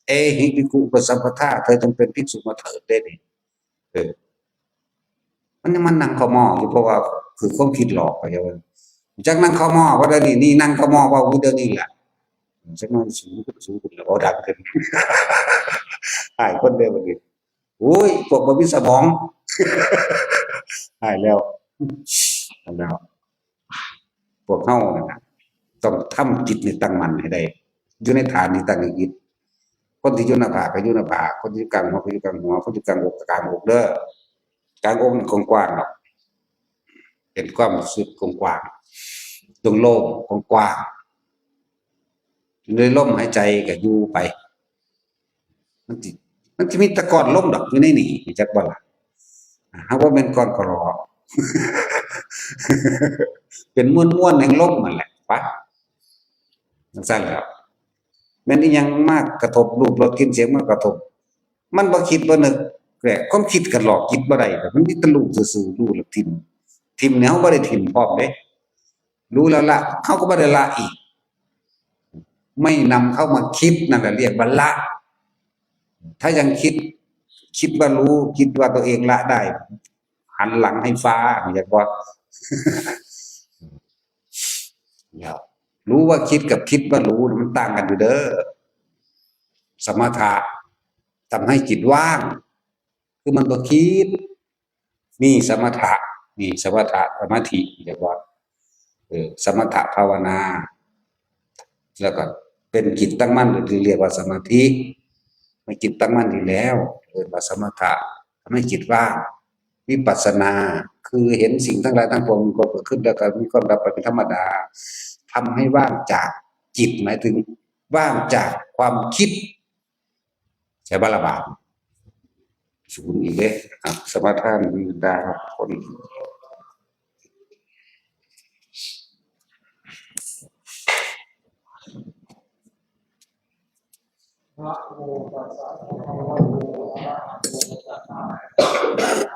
เอหิภิกขุอุปสัมปทาเธอจงเป็นภิกษุมาเถิดเด้นี่เออมันยังมันนั่งเข้าหม้ออยู่เพราะว่าคือความคิดหลอกไปว่าจักนั่งเข้าหม้อว่าเดี๋ยวนี้นี่นั่งเข้าหม้อว่าเดี๋ยวนี้ล่ะจักหน่อยสูงขึ้นแล้วดังขึ้นหายคนเดียวบัดนี้โอ้ยพวกบ่มีสมองหายแล้วพวกเฮานั่นน่ะต้องทำจิตนี่ตั้งมั่นให้ได้อยู่ในฐานนี่ตั้งให้จิตคนที่อยู่หน้าผากก็อยู่หน้าผากคนที่อยู่กลางหัวก็อยู่กลางหัวคนที่อยู่กลางอกก็กลางอกเด้อกลางอกมันกว้างๆเนาะเป็นความรู้สึกกว้างๆโล่งๆกว้างๆอยู่ในลมหายใจก็อยู่ไปมันสิมันสิมีแต่ก้อนลมดอกอยู่ในนี่รู้จักบ่ล่ะหากว่าแม่นก้อนกะหรี่ เป็นม้วนๆแห่งลมนั่นแหละปะจังซั่นแหล้วแม่นอิหยังมากกระทบรูปรสกลิ่นเสียงมากระทบมันบ่คิดบ่นึกแต่ความคิดก็หลอกจิตบ่ได้มันมีแต่รู้ซื่อๆรู้แล้วทิ่มเนี่ยเฮาบ่ได้ทิ่มพร้อมเด้รู้แล้วละเฮาก็บ่ได้ละอีกไม่นำเข้ามาคิดนั่นแหละเรียกว่าละถ้ายังคิดว่ารู้คิดว่าตัวเองละได้หันหลังให้ฟ้าอยากบ่ รู้ว่าคิดกับคิดว่ารู้มันต่างกันอยู่เด้อสมถะทำให้จิตว่างคือมันบ่คิดมีสมถะมีสมถะสมาธิเรียกว่าสมถะภาวนาแล้วก็เป็นจิตตั้งมั่นหรือเรียกว่าสมาธิไม่จิตตั้งมั่นอยู่แล้วเรียกว่าสมถะทำให้จิตว่างวิปัสสนาคือเห็นสิ่งทั้งหลายทั้งปวงก็เกิดขึ้นแล้วก็มีความดับไปเป็นธรรมดาทำให้ว่างจากจิตหมายถึงว่างจากความคิดใช่บาละบาทศูนย์อีกเลยครับสมถะมีดาคนนะโมตัสสะภะคะวะโตอะระหะโตสัมมาสัมพุทธัสสะ